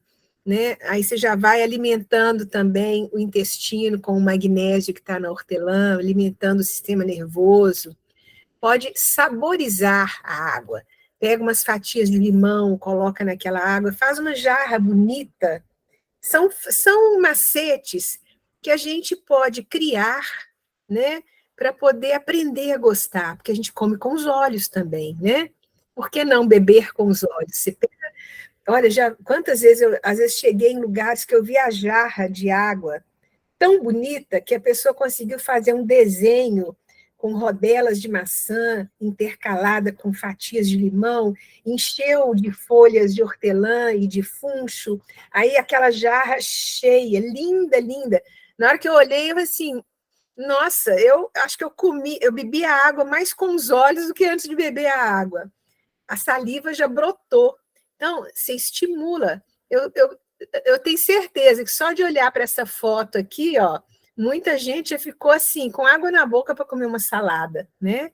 né? Aí você já vai alimentando também o intestino com o magnésio que está na hortelã, alimentando o sistema nervoso. Pode saborizar a água. Pega umas fatias de limão, coloca naquela água, faz uma jarra bonita. São macetes que a gente pode criar, né, para poder aprender a gostar, porque a gente come com os olhos também, né? Por que não beber com os olhos? Você pega, olha, já quantas vezes às vezes cheguei em lugares que eu vi a jarra de água tão bonita que a pessoa conseguiu fazer um desenho com rodelas de maçã intercalada com fatias de limão, encheu de folhas de hortelã e de funcho, aí aquela jarra cheia, linda, linda. Na hora que eu olhei, eu assim, nossa, eu acho que eu bebi a água mais com os olhos do que antes de beber a água. A saliva já brotou. Então, você estimula. Eu tenho certeza que só de olhar para essa foto aqui, ó, muita gente já ficou assim, com água na boca para comer uma salada, né?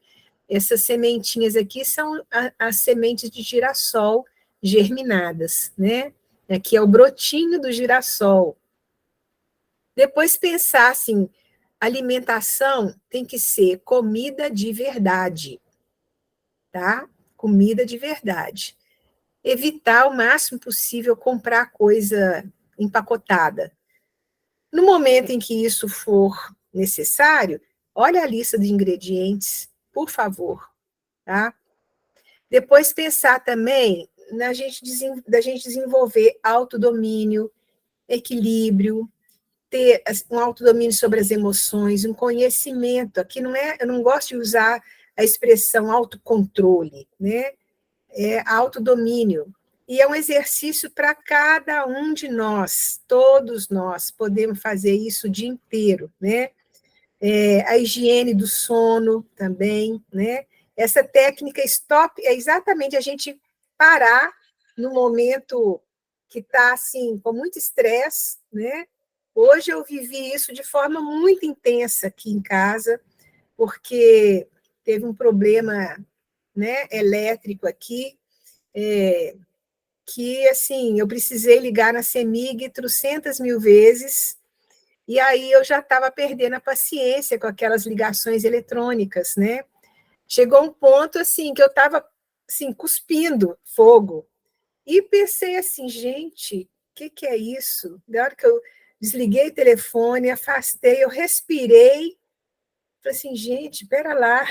Essas sementinhas aqui são as sementes de girassol germinadas, né? Aqui é o brotinho do girassol. Depois pensar assim, alimentação tem que ser comida de verdade, tá? Comida de verdade. Evitar o máximo possível comprar coisa empacotada. No momento em que isso for necessário, olha a lista de ingredientes, por favor, tá? Depois pensar também da gente desenvolver autodomínio, equilíbrio, ter um autodomínio sobre as emoções, um conhecimento. Aqui não é, eu não gosto de usar a expressão autocontrole, né? É autodomínio. E é um exercício para cada um de nós, todos nós podemos fazer isso o dia inteiro, né? A higiene do sono também, né? Essa técnica stop é exatamente a gente parar no momento que está assim, com muito estresse, né? Hoje eu vivi isso de forma muito intensa aqui em casa, porque teve um problema, né, elétrico aqui, que, assim, eu precisei ligar na CEMIG 300.000 vezes, e aí eu já estava perdendo a paciência com aquelas ligações eletrônicas, né? Chegou um ponto, assim, que eu estava, assim, cuspindo fogo, e pensei assim, gente, o que é isso? Na hora que eu desliguei o telefone, afastei, eu respirei, falei assim, gente, espera lá,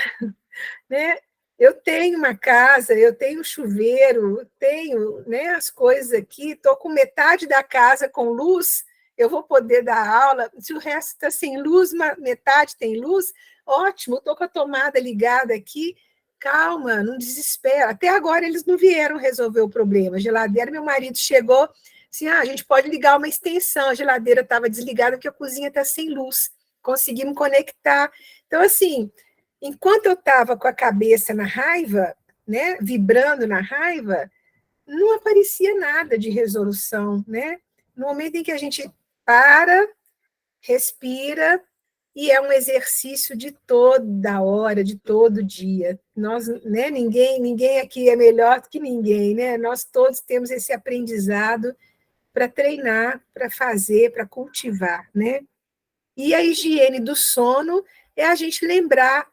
né? Eu tenho uma casa, eu tenho chuveiro, eu tenho, né, as coisas aqui, estou com metade da casa com luz, eu vou poder dar aula, se o resto está sem luz, metade tem luz, ótimo, estou com a tomada ligada aqui, calma, não desespera. Até agora eles não vieram resolver o problema. A geladeira, meu marido chegou, assim, a gente pode ligar uma extensão, a geladeira estava desligada porque a cozinha está sem luz, conseguimos conectar. Então, assim, enquanto eu estava com a cabeça na raiva, né, vibrando na raiva, não aparecia nada de resolução, né? No momento em que a gente para, respira, e é um exercício de toda hora, de todo dia. Nós, né, ninguém aqui é melhor do que ninguém, né? Nós todos temos esse aprendizado para treinar, para fazer, para cultivar, né? E a higiene do sono é a gente lembrar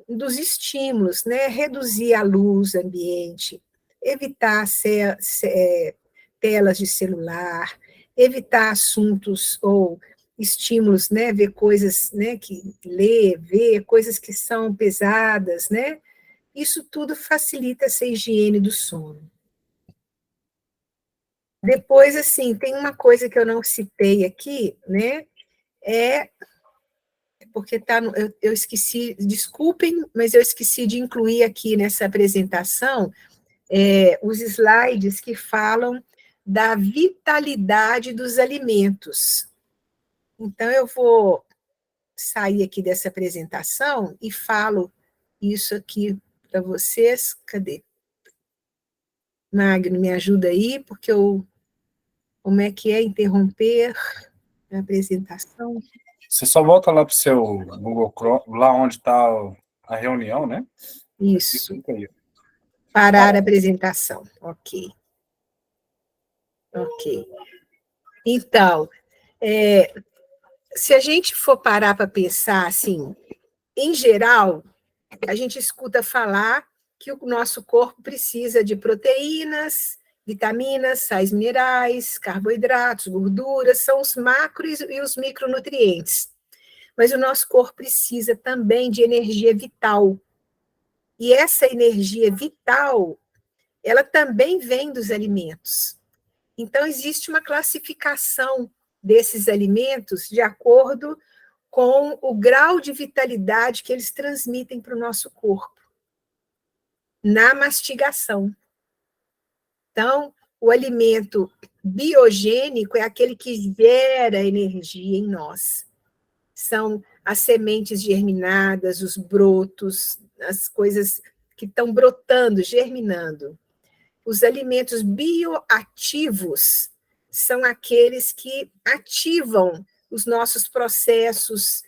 dos estímulos, né? Reduzir a luz ambiente, evitar telas de celular, evitar assuntos ou estímulos, né? Ver coisas, né? Ver coisas que são pesadas, né? Isso tudo facilita essa higiene do sono. Depois, assim, tem uma coisa que eu não citei aqui, né? Porque tá eu esqueci, desculpem, mas eu esqueci de incluir aqui nessa apresentação os slides que falam da vitalidade dos alimentos. Então, eu vou sair aqui dessa apresentação e falo isso aqui para vocês. Cadê? Magno, me ajuda aí, porque como é que é interromper a apresentação? Você só volta lá para o seu Google Chrome, lá onde está a reunião, né? Isso. Parar a apresentação. Ok. Então, se a gente for parar para pensar assim, em geral, a gente escuta falar que o nosso corpo precisa de proteínas, vitaminas, sais minerais, carboidratos, gorduras, são os macros e os micronutrientes. Mas o nosso corpo precisa também de energia vital. E essa energia vital, ela também vem dos alimentos. Então, existe uma classificação desses alimentos de acordo com o grau de vitalidade que eles transmitem para o nosso corpo, na mastigação. Então, o alimento biogênico é aquele que gera energia em nós. São as sementes germinadas, os brotos, as coisas que estão brotando, germinando. Os alimentos bioativos são aqueles que ativam os nossos processos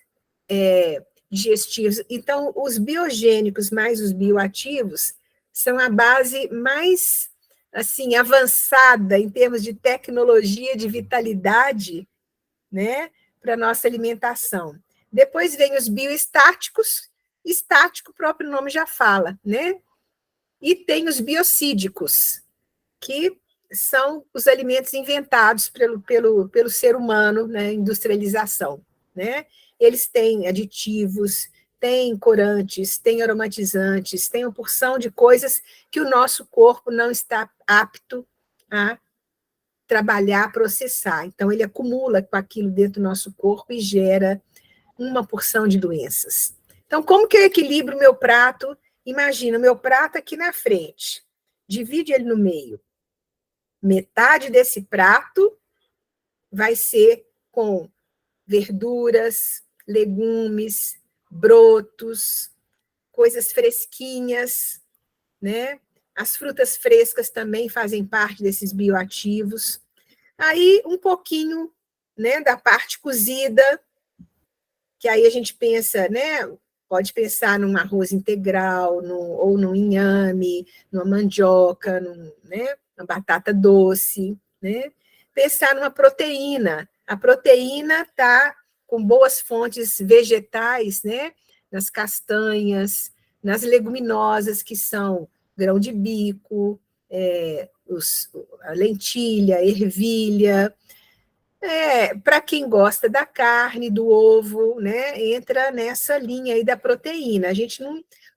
digestivos. Então, os biogênicos mais os bioativos são a base mais assim avançada em termos de tecnologia de vitalidade, né, para a nossa alimentação. Depois vem os bioestáticos, estático, o próprio nome já fala, né? E tem os biocídicos, que são os alimentos inventados pelo ser humano, né, industrialização, né? Eles têm aditivos, têm corantes, têm aromatizantes, têm uma porção de coisas que o nosso corpo não está apto a trabalhar, processar. Então, ele acumula com aquilo dentro do nosso corpo e gera uma porção de doenças. Então, como que eu equilibro o meu prato? Imagina, o meu prato aqui na frente. Divide ele no meio. Metade desse prato vai ser com verduras, legumes, brotos, coisas fresquinhas, né? As frutas frescas também fazem parte desses bioativos. Aí, um pouquinho, né, da parte cozida, que aí a gente pensa, né? Pode pensar num arroz integral, ou num inhame, numa mandioca, né, uma batata doce, né? Pensar numa proteína. A proteína está com boas fontes vegetais, né? Nas castanhas, nas leguminosas, que são grão de bico, a lentilha, a ervilha. Para quem gosta da carne, do ovo, né, entra nessa linha aí da proteína.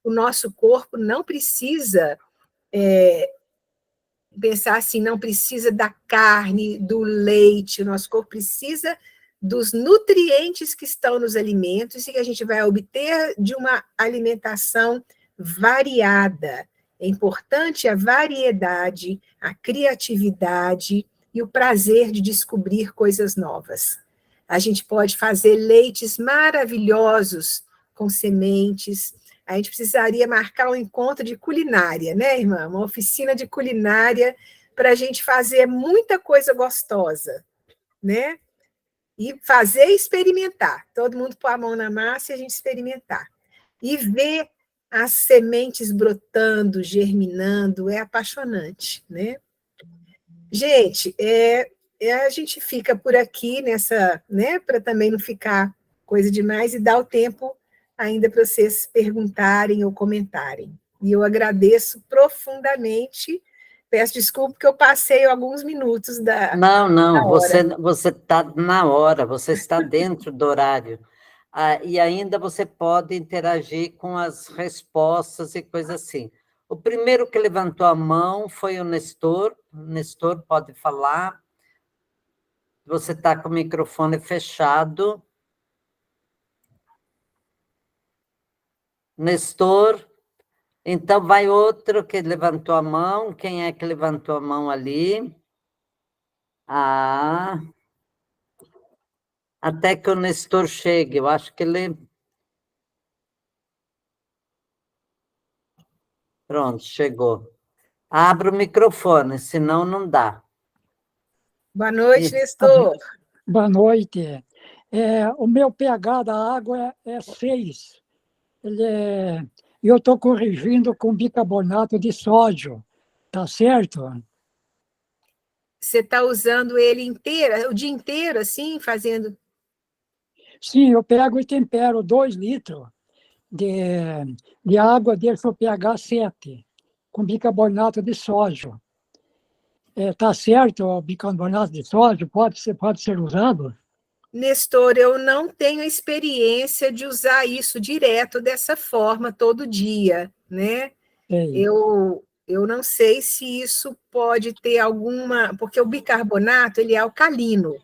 O nosso corpo não precisa pensar assim, não precisa da carne, do leite, o nosso corpo precisa dos nutrientes que estão nos alimentos e que a gente vai obter de uma alimentação variada. É importante a variedade, a criatividade e o prazer de descobrir coisas novas. A gente pode fazer leites maravilhosos com sementes. A gente precisaria marcar um encontro de culinária, né, irmã? Uma oficina de culinária para a gente fazer muita coisa gostosa, né? E fazer e experimentar. Todo mundo pôr a mão na massa e a gente experimentar. E ver as sementes brotando, germinando, é apaixonante, né? Gente, a gente fica por aqui nessa, né, para também não ficar coisa demais e dar o tempo ainda para vocês perguntarem ou comentarem. E eu agradeço profundamente. Peço desculpa que eu passei alguns minutos da Não, hora. você está na hora, você está dentro do horário. E ainda você pode interagir com as respostas e coisas assim. O primeiro que levantou a mão foi o Nestor. Nestor, pode falar. Você está com o microfone fechado. Nestor. Então, vai outro que levantou a mão. Quem é que levantou a mão ali? Até que o Nestor chegue. Eu acho que ele... Pronto, chegou. Abre o microfone, senão não dá. Boa noite, Isso. Nestor. Boa noite. O meu pH da água é 6. Eu estou corrigindo com bicarbonato de sódio. Tá certo? Você está usando ele inteiro, o dia inteiro, assim, fazendo... Sim, eu pego e tempero 2 litros de água, deixo o pH 7, com bicarbonato de sódio. Tá certo o bicarbonato de sódio? Pode ser usado? Nestor, eu não tenho experiência de usar isso direto dessa forma todo dia, né? Sei. Eu não sei se isso pode ter alguma... Porque o bicarbonato, ele é alcalino,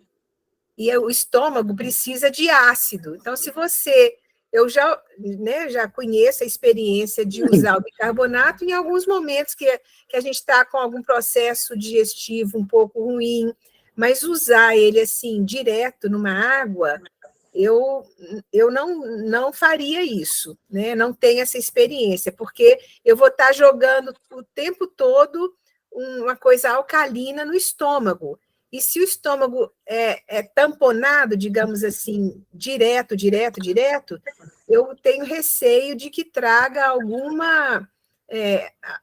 e o estômago precisa de ácido. Então, se você... Eu já, né, já conheço a experiência de usar o bicarbonato em alguns momentos que a gente está com algum processo digestivo um pouco ruim, mas usar ele assim, direto numa água, eu não faria isso, né? Não tenho essa experiência, porque eu vou estar jogando o tempo todo uma coisa alcalina no estômago. E se o estômago é tamponado, digamos assim, direto, eu tenho receio de que traga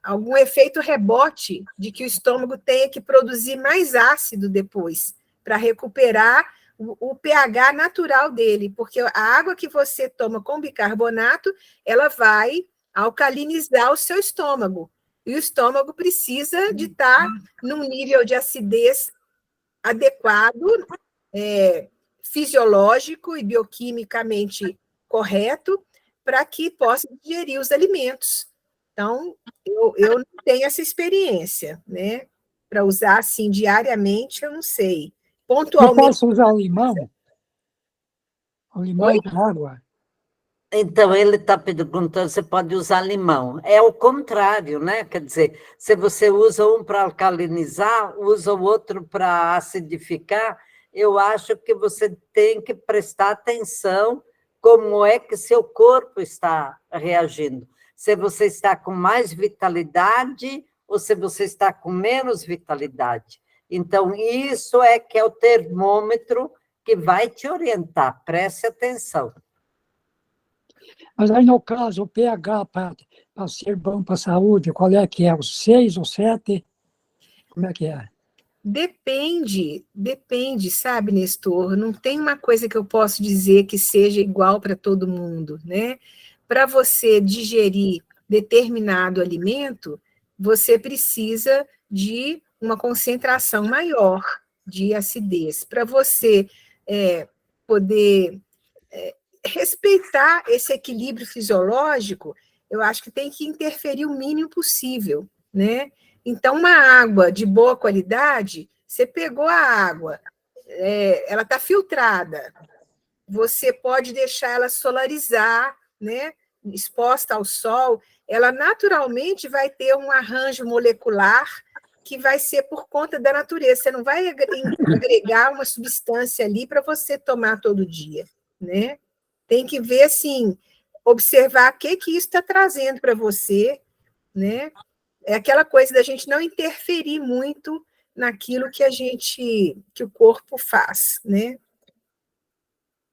algum efeito rebote, de que o estômago tenha que produzir mais ácido depois, para recuperar o pH natural dele, porque a água que você toma com bicarbonato, ela vai alcalinizar o seu estômago, e o estômago precisa de estar num nível de acidez adequado, fisiológico e bioquimicamente correto, para que possa digerir os alimentos. Então, eu não tenho essa experiência, né? Para usar assim diariamente, eu não sei. Eu Pontualmente. posso usar o limão? O limão Oi? com água? Então, ele está perguntando se pode usar limão. É o contrário, né? Quer dizer, se você usa um para alcalinizar, usa o outro para acidificar, eu acho que você tem que prestar atenção como é que seu corpo está reagindo. Se você está com mais vitalidade ou se você está com menos vitalidade. Então, isso é que é o termômetro que vai te orientar. Preste atenção. Mas aí, no caso, o pH para ser bom para a saúde, qual é que é? O 6 ou 7? Como é que é? Depende, sabe, Nestor? Não tem uma coisa que eu posso dizer que seja igual para todo mundo, né? Para você digerir determinado alimento, você precisa de uma concentração maior de acidez. Para você poder respeitar esse equilíbrio fisiológico, eu acho que tem que interferir o mínimo possível, né? Então, uma água de boa qualidade, você pegou a água, ela está filtrada, você pode deixar ela solarizar, né? Exposta ao sol, ela naturalmente vai ter um arranjo molecular que vai ser por conta da natureza. Você não vai agregar uma substância ali para você tomar todo dia, né? Tem que ver, assim, observar o que isso está trazendo para você, né? É aquela coisa da gente não interferir muito naquilo que o corpo faz, né?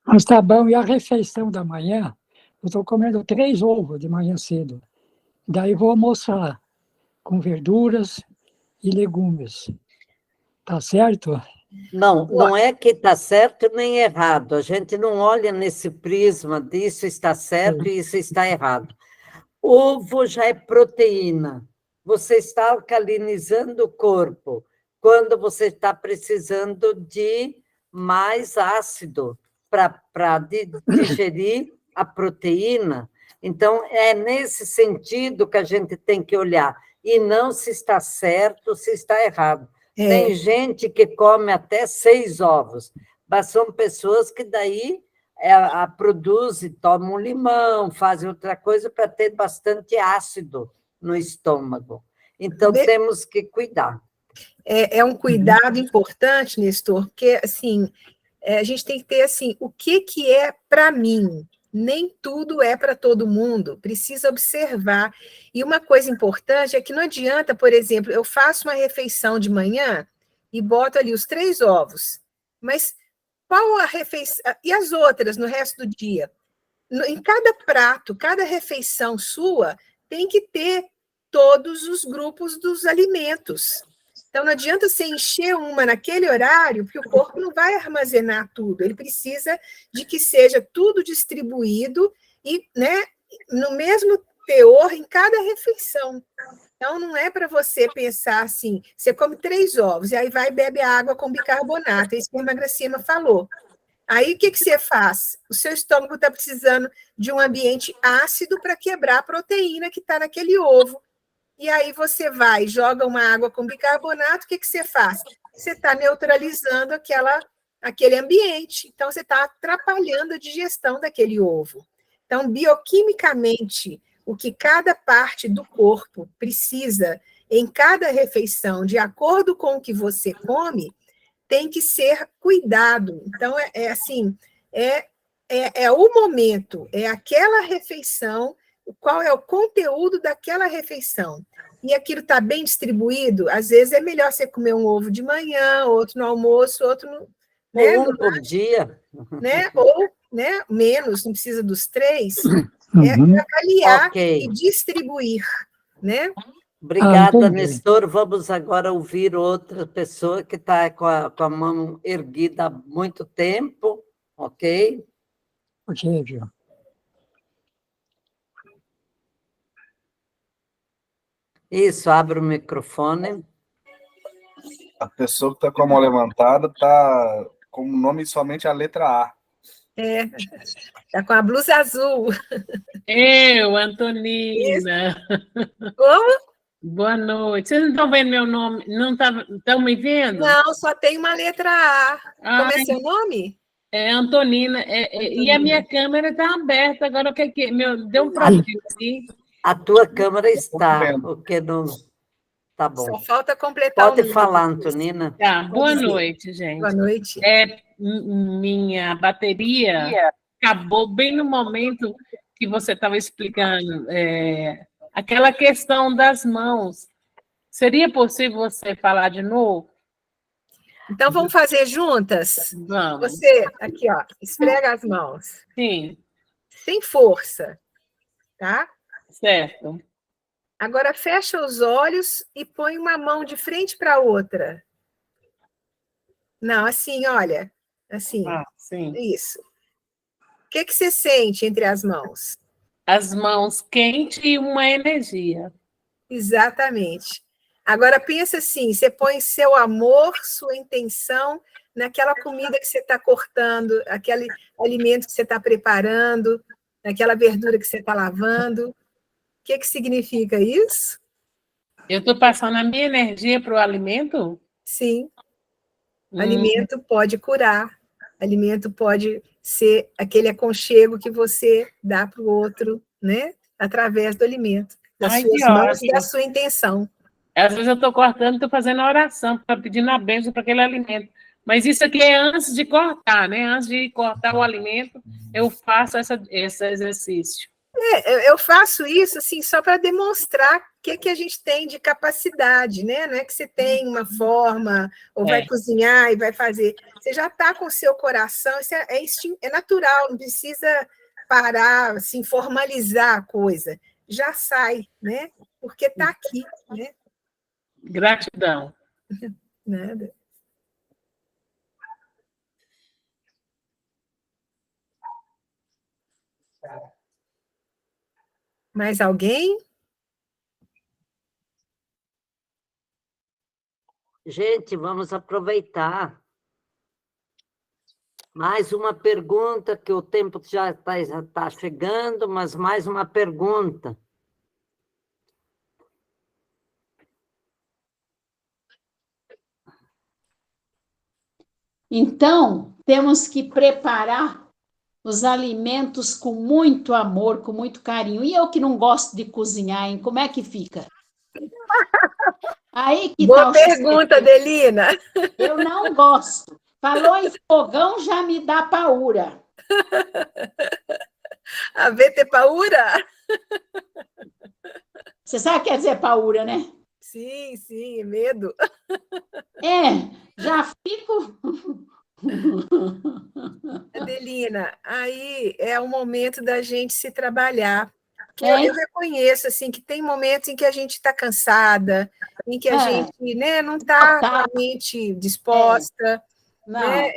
Mas tá bom, e a refeição da manhã? Eu estou comendo 3 ovos de manhã cedo. Daí vou almoçar com verduras e legumes. Tá certo? Não, não é que está certo nem errado. A gente não olha nesse prisma disso está certo e isso está errado. Ovo já é proteína. Você está alcalinizando o corpo quando você está precisando de mais ácido para digerir a proteína. Então, é nesse sentido que a gente tem que olhar, e não se está certo, se está errado. Tem gente que come até 6 ovos, mas são pessoas que daí produzem, tomam limão, fazem outra coisa para ter bastante ácido no estômago. Então, temos que cuidar. É um cuidado importante, Nestor, porque, assim, a gente tem que ter, assim, o que é para mim? Nem tudo é para todo mundo, precisa observar. E uma coisa importante é que não adianta, por exemplo, eu faço uma refeição de manhã e boto ali os 3 ovos, mas qual a refeição? E as outras no resto do dia? Em cada prato, cada refeição sua, tem que ter todos os grupos dos alimentos. Então, não adianta você encher uma naquele horário, porque o corpo não vai armazenar tudo. Ele precisa de que seja tudo distribuído e, né, no mesmo teor em cada refeição. Então, não é para você pensar assim, você come 3 ovos, e aí vai e bebe água com bicarbonato, é isso que a irmã Gracema falou. Aí, o que você faz? O seu estômago está precisando de um ambiente ácido para quebrar a proteína que está naquele ovo. E aí você vai, joga uma água com bicarbonato, o que você faz? Você está neutralizando aquele ambiente, então você está atrapalhando a digestão daquele ovo. Então, bioquimicamente, o que cada parte do corpo precisa em cada refeição, de acordo com o que você come, tem que ser cuidado. Então, assim, o momento, é aquela refeição, qual é o conteúdo daquela refeição. E aquilo está bem distribuído, às vezes é melhor você comer um ovo de manhã, outro no almoço, outro no... Né, um por dia. Né, ou, né, menos, não precisa dos 3, avaliar e distribuir, né? Obrigada, Nestor. Vamos agora ouvir outra pessoa que está com a mão erguida há muito tempo, ok? Ok, viu? Isso, abre o microfone. A pessoa que está com a mão levantada está com o nome somente a letra A. Está com a blusa azul. Eu, Antonina. Como? Boa noite. Vocês não estão vendo meu nome? Não estão me vendo? Não, só tem uma letra A. Como é seu nome? É Antonina. E a minha câmera está aberta. Agora, o que é? Deu um problema aqui. A tua câmera está, o que não... Tá bom. Só falta completar Pode falar, Antonina. Tá, boa noite, gente. Boa noite. Minha bateria acabou bem no momento que você estava explicando aquela questão das mãos. Seria possível você falar de novo? Então, vamos fazer juntas? Vamos. Você, aqui, ó, esfrega as mãos. Sim. Sem força, tá? Certo. Agora, fecha os olhos e põe uma mão de frente para a outra. Não, assim, olha. Assim. Sim. Isso. O que você sente entre as mãos? As mãos quentes e uma energia. Exatamente. Agora, pensa assim, você põe seu amor, sua intenção naquela comida que você está cortando, aquele alimento que você está preparando, naquela verdura que você está lavando. O que significa isso? Eu estou passando a minha energia para o alimento? Sim. Alimento pode curar. Alimento pode ser aquele aconchego que você dá para o outro, né? Através do alimento, das Ai, suas que mãos e ótimo. da sua intenção. Às vezes eu estou cortando, estou fazendo a oração, pedindo a bênção para aquele alimento. Mas isso aqui é antes de cortar, né? Antes de cortar o alimento, eu faço esse exercício. Eu faço isso assim só para demonstrar o que a gente tem de capacidade, né? Não é que você tem uma forma, ou vai cozinhar e vai fazer. Você já está com o seu coração, isso é natural, não precisa parar, assim, formalizar a coisa. Já sai, né? Porque está aqui, né? Gratidão. Nada. Mais alguém? Gente, vamos aproveitar. Mais uma pergunta, que o tempo já está chegando, mas mais uma pergunta. Então, temos que preparar os alimentos com muito amor, com muito carinho. E eu que não gosto de cozinhar, hein? Como é que fica? Aí que Boa tá o pergunta, Adelina. Eu não gosto. Falou em fogão, já me dá paura. A VT Paura? Você sabe o que quer dizer paura, né? Sim, sim, medo. Já fico... Adelina, aí é o momento da gente se trabalhar. Porque eu reconheço assim, que tem momentos em que a gente está cansada, em que a gente, né, não está realmente disposta. Não. Né?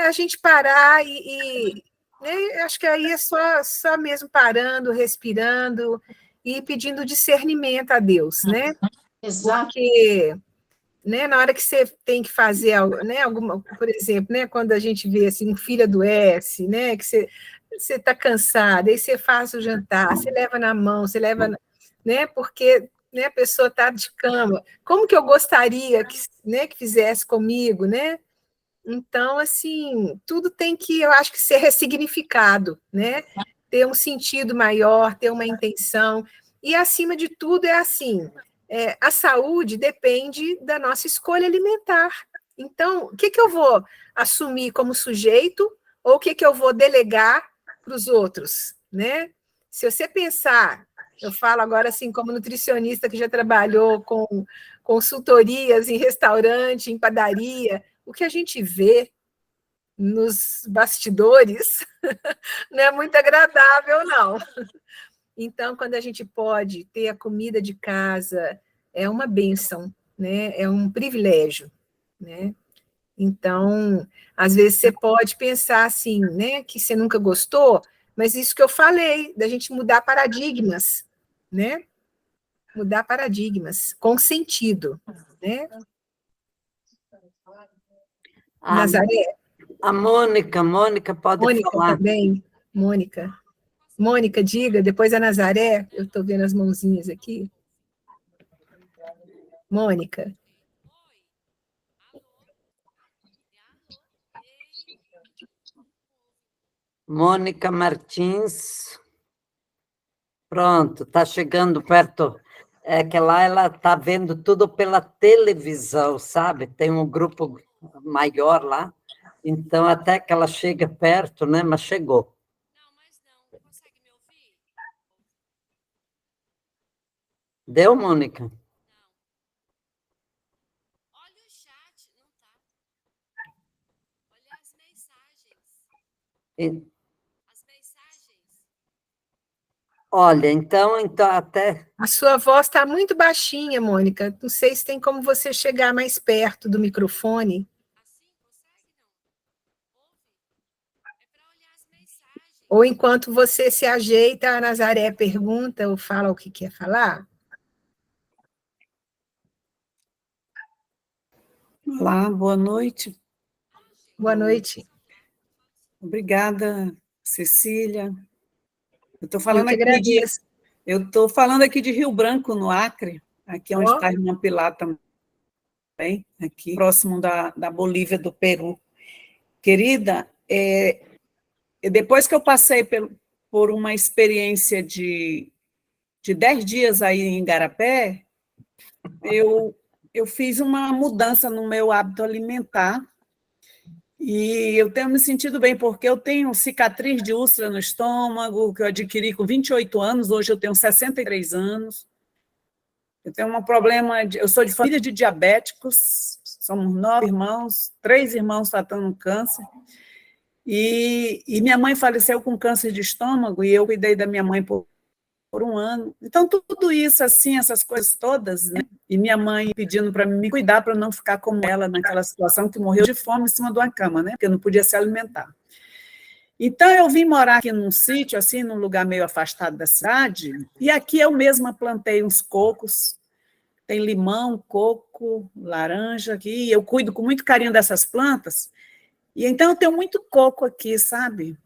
A gente parar né, acho que aí é só mesmo parando, respirando e pedindo discernimento a Deus, né? Exato. Porque, né, na hora que você tem que fazer algo, né, por exemplo, né, quando a gente vê assim, um filho adoece, né, que você está cansado, aí você faz o jantar, você leva na mão, você leva, né, porque, né, a pessoa está de cama. Como que eu gostaria que, né, que fizesse comigo, né? Então, assim, tudo tem que, eu acho que ser ressignificado, né? Ter um sentido maior, ter uma intenção. E, acima de tudo, é assim, a saúde depende da nossa escolha alimentar. Então, o que eu vou assumir como sujeito ou o que eu vou delegar para os outros, né? Se você pensar, eu falo agora assim como nutricionista que já trabalhou com consultorias em restaurante, em padaria, o que a gente vê nos bastidores não é muito agradável, não. Então, quando a gente pode ter a comida de casa, é uma bênção, né? É um privilégio, né? Então, às vezes você pode pensar assim, né, que você nunca gostou, mas isso que eu falei, da gente mudar paradigmas, né? Mudar paradigmas com sentido, né? Nazaré? A Mônica pode falar. Também. Mônica, diga, depois a Nazaré, eu estou vendo as mãozinhas aqui. Mônica. Mônica Martins. Pronto, está chegando perto. É que lá ela está vendo tudo pela televisão, sabe? Tem um grupo maior lá. Então, até que ela chega perto, né? Mas chegou. Não consegue me ouvir? Deu, Mônica? Não. Olha o chat, não tá. Olha as mensagens. As mensagens. Olha, então até... A sua voz está muito baixinha, Mônica. Não sei se tem como você chegar mais perto do microfone. Ou enquanto você se ajeita, a Nazaré pergunta ou fala o que quer falar? Olá, boa noite. Boa noite. Obrigada, Cecília. Eu estou falando Eu que aqui agradeço. Eu estou falando aqui de Rio Branco, no Acre, aqui onde está a irmã Pilar também, aqui próximo da Bolívia, do Peru. Querida, depois que eu passei por uma experiência de 10 dias aí em Igarapé, eu fiz uma mudança no meu hábito alimentar e eu tenho me sentido bem, porque eu tenho cicatriz de úlcera no estômago, que eu adquiri com 28 anos, hoje eu tenho 63 anos. Eu tenho um problema, eu sou de família de diabéticos, somos 9 irmãos, 3 irmãos tratando câncer, e minha mãe faleceu com câncer de estômago, e eu cuidei da minha mãe por 1 ano. Então, tudo isso, assim, essas coisas todas, né? E minha mãe pedindo para me cuidar, para não ficar como ela, naquela situação que morreu de fome em cima de uma cama, né? Porque não podia se alimentar. Então, eu vim morar aqui num sítio, assim, num lugar meio afastado da cidade, e aqui eu mesma plantei uns cocos, tem limão, coco, laranja aqui, e eu cuido com muito carinho dessas plantas, e então eu tenho muito coco aqui, sabe?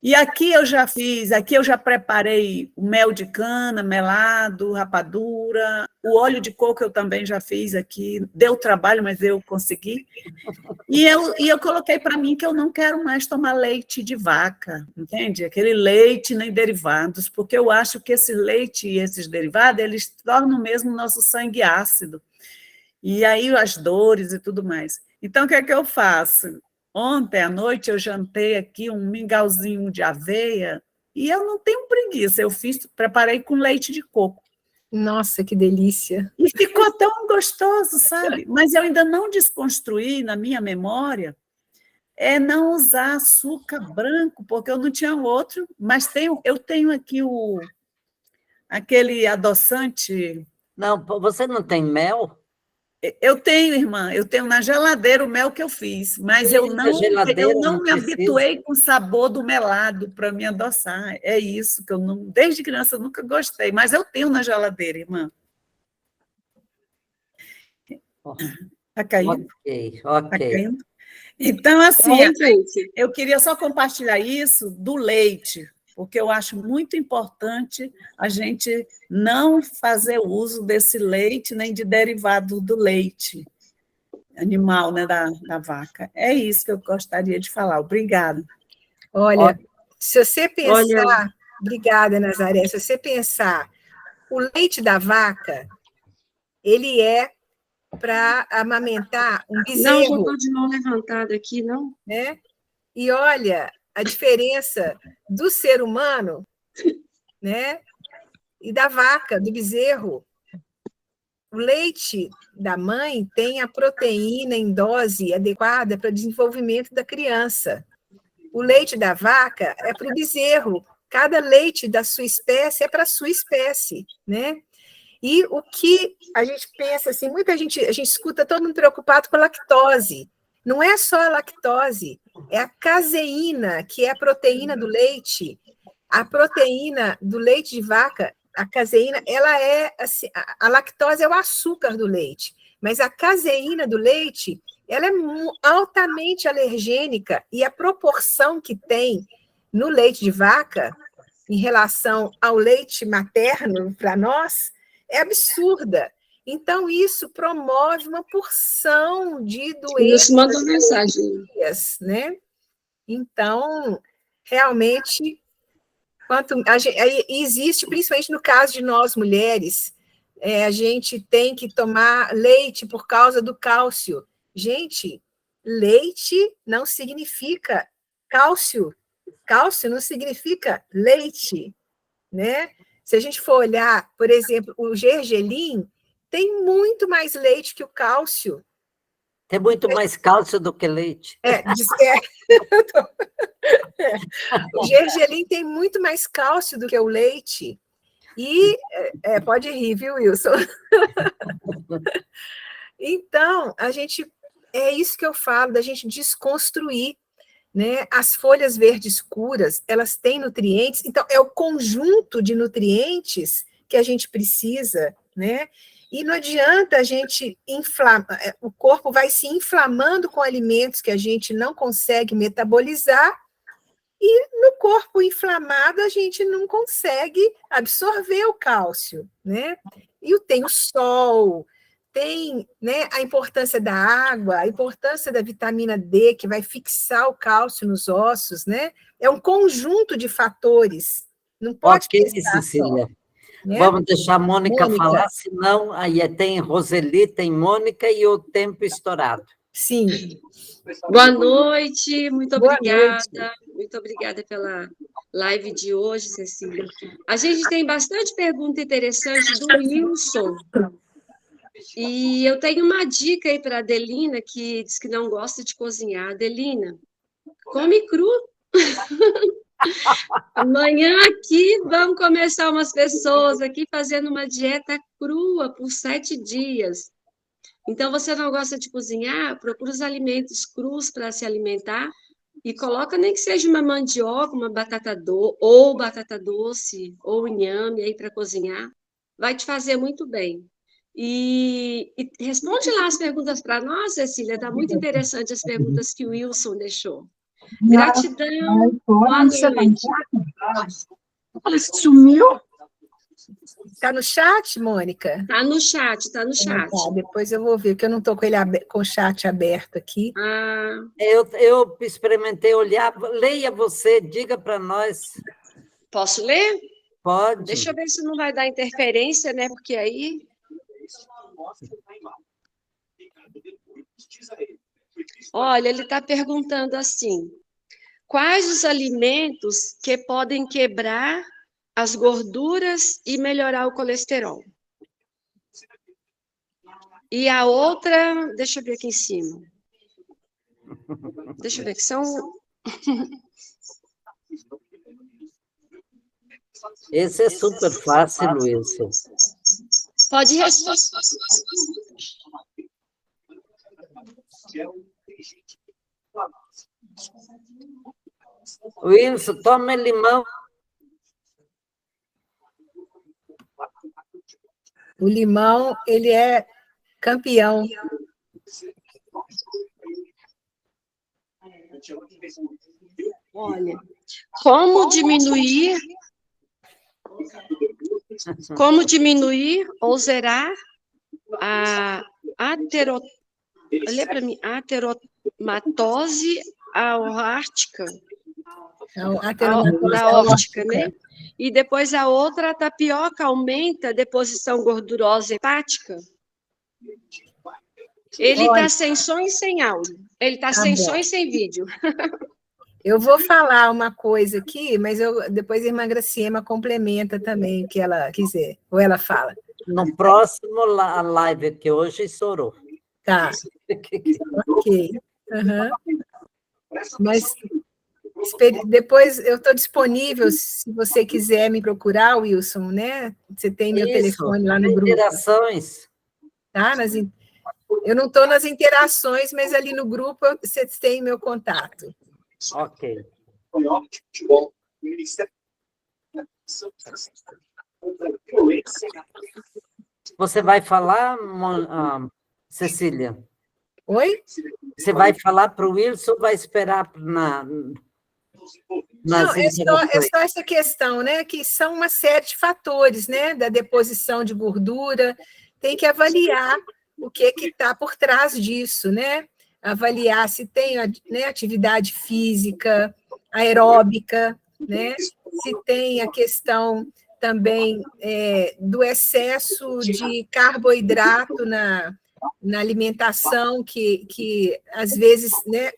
E aqui eu já preparei o mel de cana, melado, rapadura, o óleo de coco eu também já fiz aqui, deu trabalho, mas eu consegui. E eu coloquei para mim que eu não quero mais tomar leite de vaca, entende? Aquele leite nem derivados, porque eu acho que esse leite e esses derivados, eles tornam mesmo o nosso sangue ácido. E aí as dores e tudo mais. Então, o que é que eu faço? Ontem à noite eu jantei aqui um mingauzinho de aveia e eu não tenho preguiça, preparei com leite de coco. Nossa, que delícia! E ficou tão gostoso, sabe? Mas eu ainda não desconstruí na minha memória não usar açúcar branco, porque eu não tinha outro, mas eu tenho aqui aquele adoçante. Não, você não tem mel? Eu tenho, irmã, eu tenho na geladeira o mel que eu fiz, mas eu não me habituei com o sabor do melado para me adoçar. É isso que desde criança eu nunca gostei, mas eu tenho na geladeira, irmã. Está caindo? Ok. Tá caindo? Então, assim, eu queria só compartilhar isso do leite, porque eu acho muito importante a gente não fazer uso desse leite, nem de derivado do leite animal, né, da vaca. É isso que eu gostaria de falar. Obrigada. Olha, se você pensar... Obrigada, Nazaré. Se você pensar, o leite da vaca, ele é para amamentar um bezerro. Não, já estou de mão levantada aqui, não? Né? E olha a diferença do ser humano, né? E da vaca, do bezerro. O leite da mãe tem a proteína em dose adequada para o desenvolvimento da criança. O leite da vaca é para o bezerro. Cada leite da sua espécie é para a sua espécie, né? E o que a gente pensa, assim, a gente escuta todo mundo preocupado com a lactose. Não é só a lactose, é a caseína, que é a proteína do leite. A proteína do leite de vaca, a caseína, ela é, assim, a lactose é o açúcar do leite, mas a caseína do leite, ela é altamente alergênica, e a proporção que tem no leite de vaca, em relação ao leite materno para nós, é absurda. Então, isso promove uma porção de doenças. Isso manda mensagem. Né? Então, realmente, existe, principalmente no caso de nós mulheres, a gente tem que tomar leite por causa do cálcio. Gente, leite não significa cálcio. Cálcio não significa leite, né? Se a gente for olhar, por exemplo, o gergelim tem muito mais leite que o cálcio. Tem muito mais cálcio do que leite. O gergelim tem muito mais cálcio do que o leite. E pode rir, viu, Wilson? Então, é isso que eu falo, da gente desconstruir, né? As folhas verdes escuras, elas têm nutrientes, então é o conjunto de nutrientes que a gente precisa, né? E não adianta a gente o corpo vai se inflamando com alimentos que a gente não consegue metabolizar, E no corpo inflamado, a gente não consegue absorver o cálcio, né? E tem o sol, tem, né, a importância da água, a importância da vitamina D, que vai fixar o cálcio nos ossos, né? É um conjunto de fatores. Não pode Ok, pensar Cecília. só, né? Vamos deixar a Mônica Mônica. falar, senão aí tem Roseli, tem Mônica e o tempo estourado. Sim. Boa noite, muito Boa obrigada. noite. Muito obrigada pela live de hoje, Cecília. A gente tem bastante pergunta interessante do Wilson. E eu tenho uma dica aí para a Adelina, que diz que não gosta de cozinhar. Adelina, come cru. Amanhã aqui vamos começar umas pessoas aqui fazendo uma dieta crua por 7 dias. Então, você não gosta de cozinhar? Procura os alimentos crus para se alimentar e coloca nem que seja uma mandioca, uma batata doce, ou inhame aí para cozinhar. Vai te fazer muito bem. E responde lá as perguntas para nós, Cecília. Está muito interessante as perguntas que o Wilson deixou. Gratidão, boa noite. Sumiu? Está no chat, Mônica? Está no chat, está no chat. Tá, depois eu vou ver, porque eu não estou com o chat aberto aqui. Ah, Eu experimentei olhar. Leia você, diga para nós. posso ler? Pode. Deixa eu ver se não vai dar interferência, né? Porque aí... Olha, ele está perguntando assim: quais os alimentos que podem quebrar as gorduras e melhorar o colesterol? E a outra, deixa eu ver aqui em cima. Deixa eu ver, que são... Esse é super fácil, Wilson. Pode responder. Wilson, toma limão. O limão, ele é campeão. Olha, como diminuir ou zerar a ateromatose aórtica. Da aórtica, né? E depois a outra, a tapioca aumenta a deposição gordurosa hepática. Ele está sem som e sem áudio. Ele está sem som e sem vídeo. Eu vou falar uma coisa aqui, mas depois a irmã Graciema complementa também o que ela quiser. Ou ela fala. No próximo live, que hoje estourou. Tá. Ok. Uhum. Mas depois eu estou disponível, se você quiser me procurar, Wilson, né? Você tem meu telefone lá no grupo. Interações. Tá? Eu não estou nas interações, mas ali no grupo você tem meu contato. Ok. Você vai falar, Cecília? Oi? Você vai falar para o Wilson ou vai esperar nas Não, é só essa questão, né? Que são uma série de fatores, né? Da deposição de gordura. Tem que avaliar o que está por trás disso, né? Avaliar se tem, né, atividade física, aeróbica, né? Se tem a questão também do excesso de carboidrato na alimentação, que às vezes, né,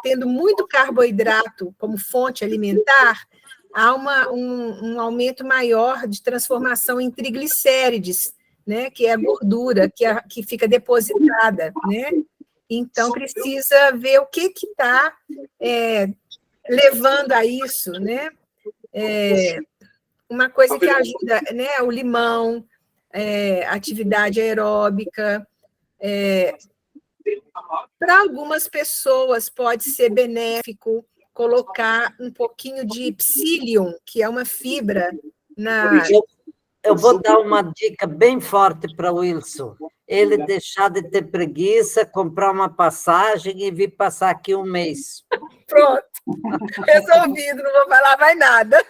tendo muito carboidrato como fonte alimentar, há um aumento maior de transformação em triglicérides, né, que é a gordura que fica depositada, né? Então, precisa ver o que está levando a isso, né? Uma coisa que ajuda, né, o limão, atividade aeróbica. Para algumas pessoas pode ser benéfico colocar um pouquinho de psyllium, que é uma fibra na... Eu vou dar uma dica bem forte para o Wilson. Ele deixar de ter preguiça, comprar uma passagem e vir passar aqui um mês. Pronto. Resolvido, não vou falar mais nada.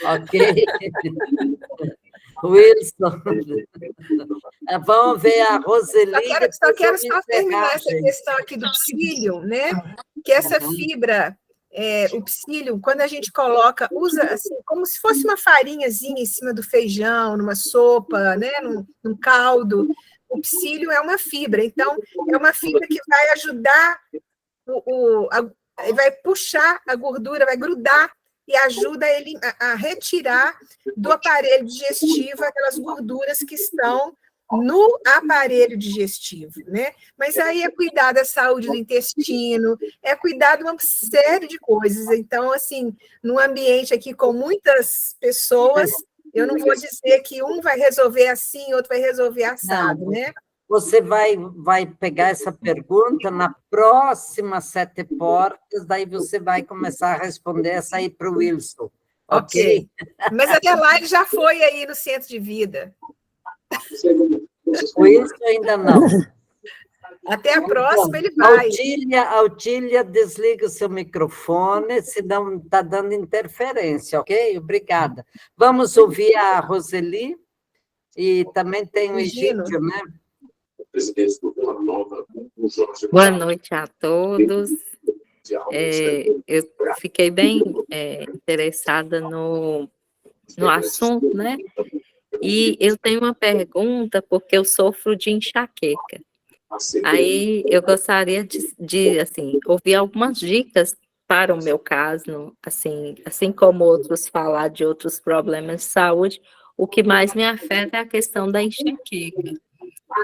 Ok. Wilson. Vamos ver a Roseli. Só quero terminar essa questão aqui do psyllium, né? Que essa fibra, o psyllium, quando a gente coloca, usa assim, como se fosse uma farinhazinha em cima do feijão, numa sopa, né? Num caldo. O psyllium é uma fibra, então é uma fibra que vai ajudar, vai puxar a gordura, vai grudar e ajuda ele a retirar do aparelho digestivo aquelas gorduras que estão no aparelho digestivo, né? Mas aí é cuidar da saúde do intestino, é cuidar de uma série de coisas. Então, assim, num ambiente aqui com muitas pessoas, eu não vou dizer que um vai resolver assim, outro vai resolver assado, né? Você vai pegar essa pergunta na próxima 7 Portas, daí você vai começar a responder essa aí para o Wilson. Ok? Mas até lá ele já foi aí no centro de vida. O Wilson ainda não. Até a próxima ele vai. Autília, desliga o seu microfone, senão está dando interferência, ok? Obrigada. Vamos ouvir a Roseli, e também tem o Egídio, né? Boa noite a todos. Eu fiquei bem interessada no assunto, né? E eu tenho uma pergunta, porque eu sofro de enxaqueca. Aí eu gostaria de assim, ouvir algumas dicas para o meu caso, assim como outros falar de outros problemas de saúde, o que mais me afeta é a questão da enxaqueca.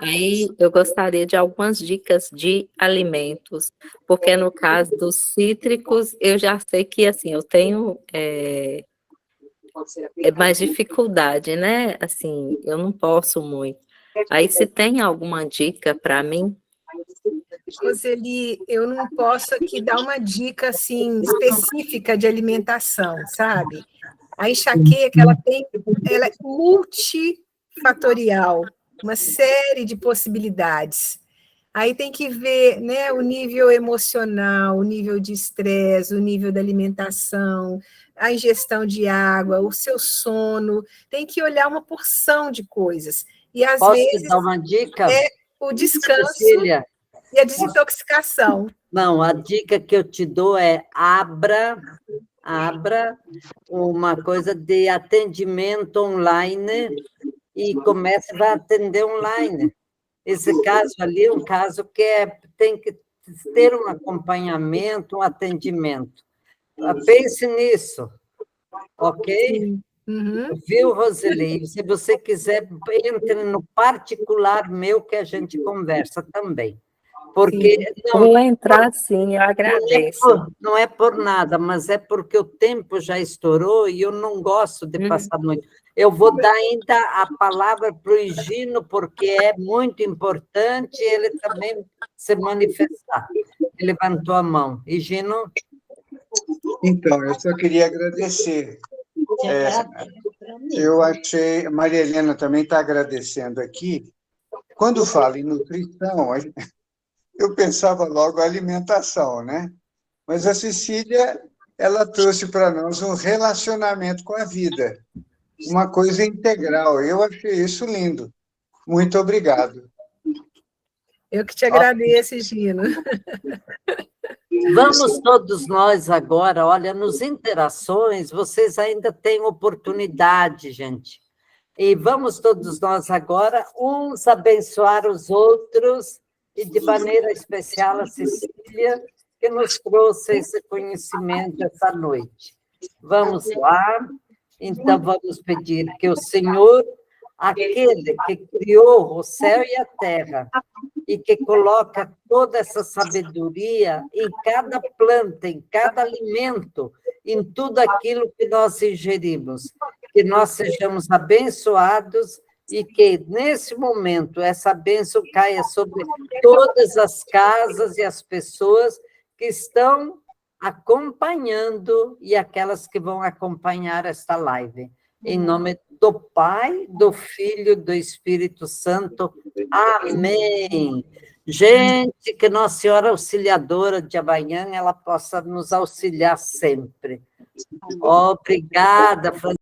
Aí eu gostaria de algumas dicas de alimentos, porque no caso dos cítricos, eu já sei que assim, eu tenho mais dificuldade, né? Assim, eu não posso muito. Aí se tem alguma dica para mim? Roseli, eu não posso aqui dar uma dica assim específica de alimentação, sabe? A enxaqueca, ela é multifatorial, uma série de possibilidades. Aí tem que ver, né, o nível emocional, o nível de estresse, o nível da alimentação, a ingestão de água, o seu sono, tem que olhar uma porção de coisas. E às vezes dar uma dica? É o descanso, Cecília, e a desintoxicação. Não, a dica que eu te dou é abra uma coisa de atendimento online e comece a atender online. Esse caso ali é um caso que tem que ter um acompanhamento, um atendimento. Pense nisso, ok? Uhum. Viu, Roseli? Se você quiser, entre no particular meu que a gente conversa também. Porque vou entrar sim, eu agradeço. Não é por nada, mas é porque o tempo já estourou e eu não gosto de passar muito. Eu vou dar ainda a palavra para o Higino, porque é muito importante ele também se manifestar. Ele levantou a mão. Higino? Então, eu só queria agradecer. Eu achei, a Maria Helena também está agradecendo aqui. Quando fala em nutrição, eu pensava logo alimentação, né? Mas a Cecília, ela trouxe para nós um relacionamento com a vida, uma coisa integral. Eu achei isso lindo. Muito obrigado. Eu que te agradeço, Gino. Vamos todos nós agora, olha, nos interações, vocês ainda têm oportunidade, gente. E vamos todos nós agora, uns abençoar os outros, e de maneira especial a Cecília, que nos trouxe esse conhecimento essa noite. Vamos lá, então vamos pedir que o Senhor, aquele que criou o céu e a terra, e que coloca toda essa sabedoria em cada planta, em cada alimento, em tudo aquilo que nós ingerimos, que nós sejamos abençoados e que, nesse momento, essa bênção caia sobre todas as casas e as pessoas que estão acompanhando e aquelas que vão acompanhar esta live. Em nome do Pai, do Filho e do Espírito Santo. Amém. Gente, que Nossa Senhora Auxiliadora de amanhã, ela possa nos auxiliar sempre. Obrigada, Francisco.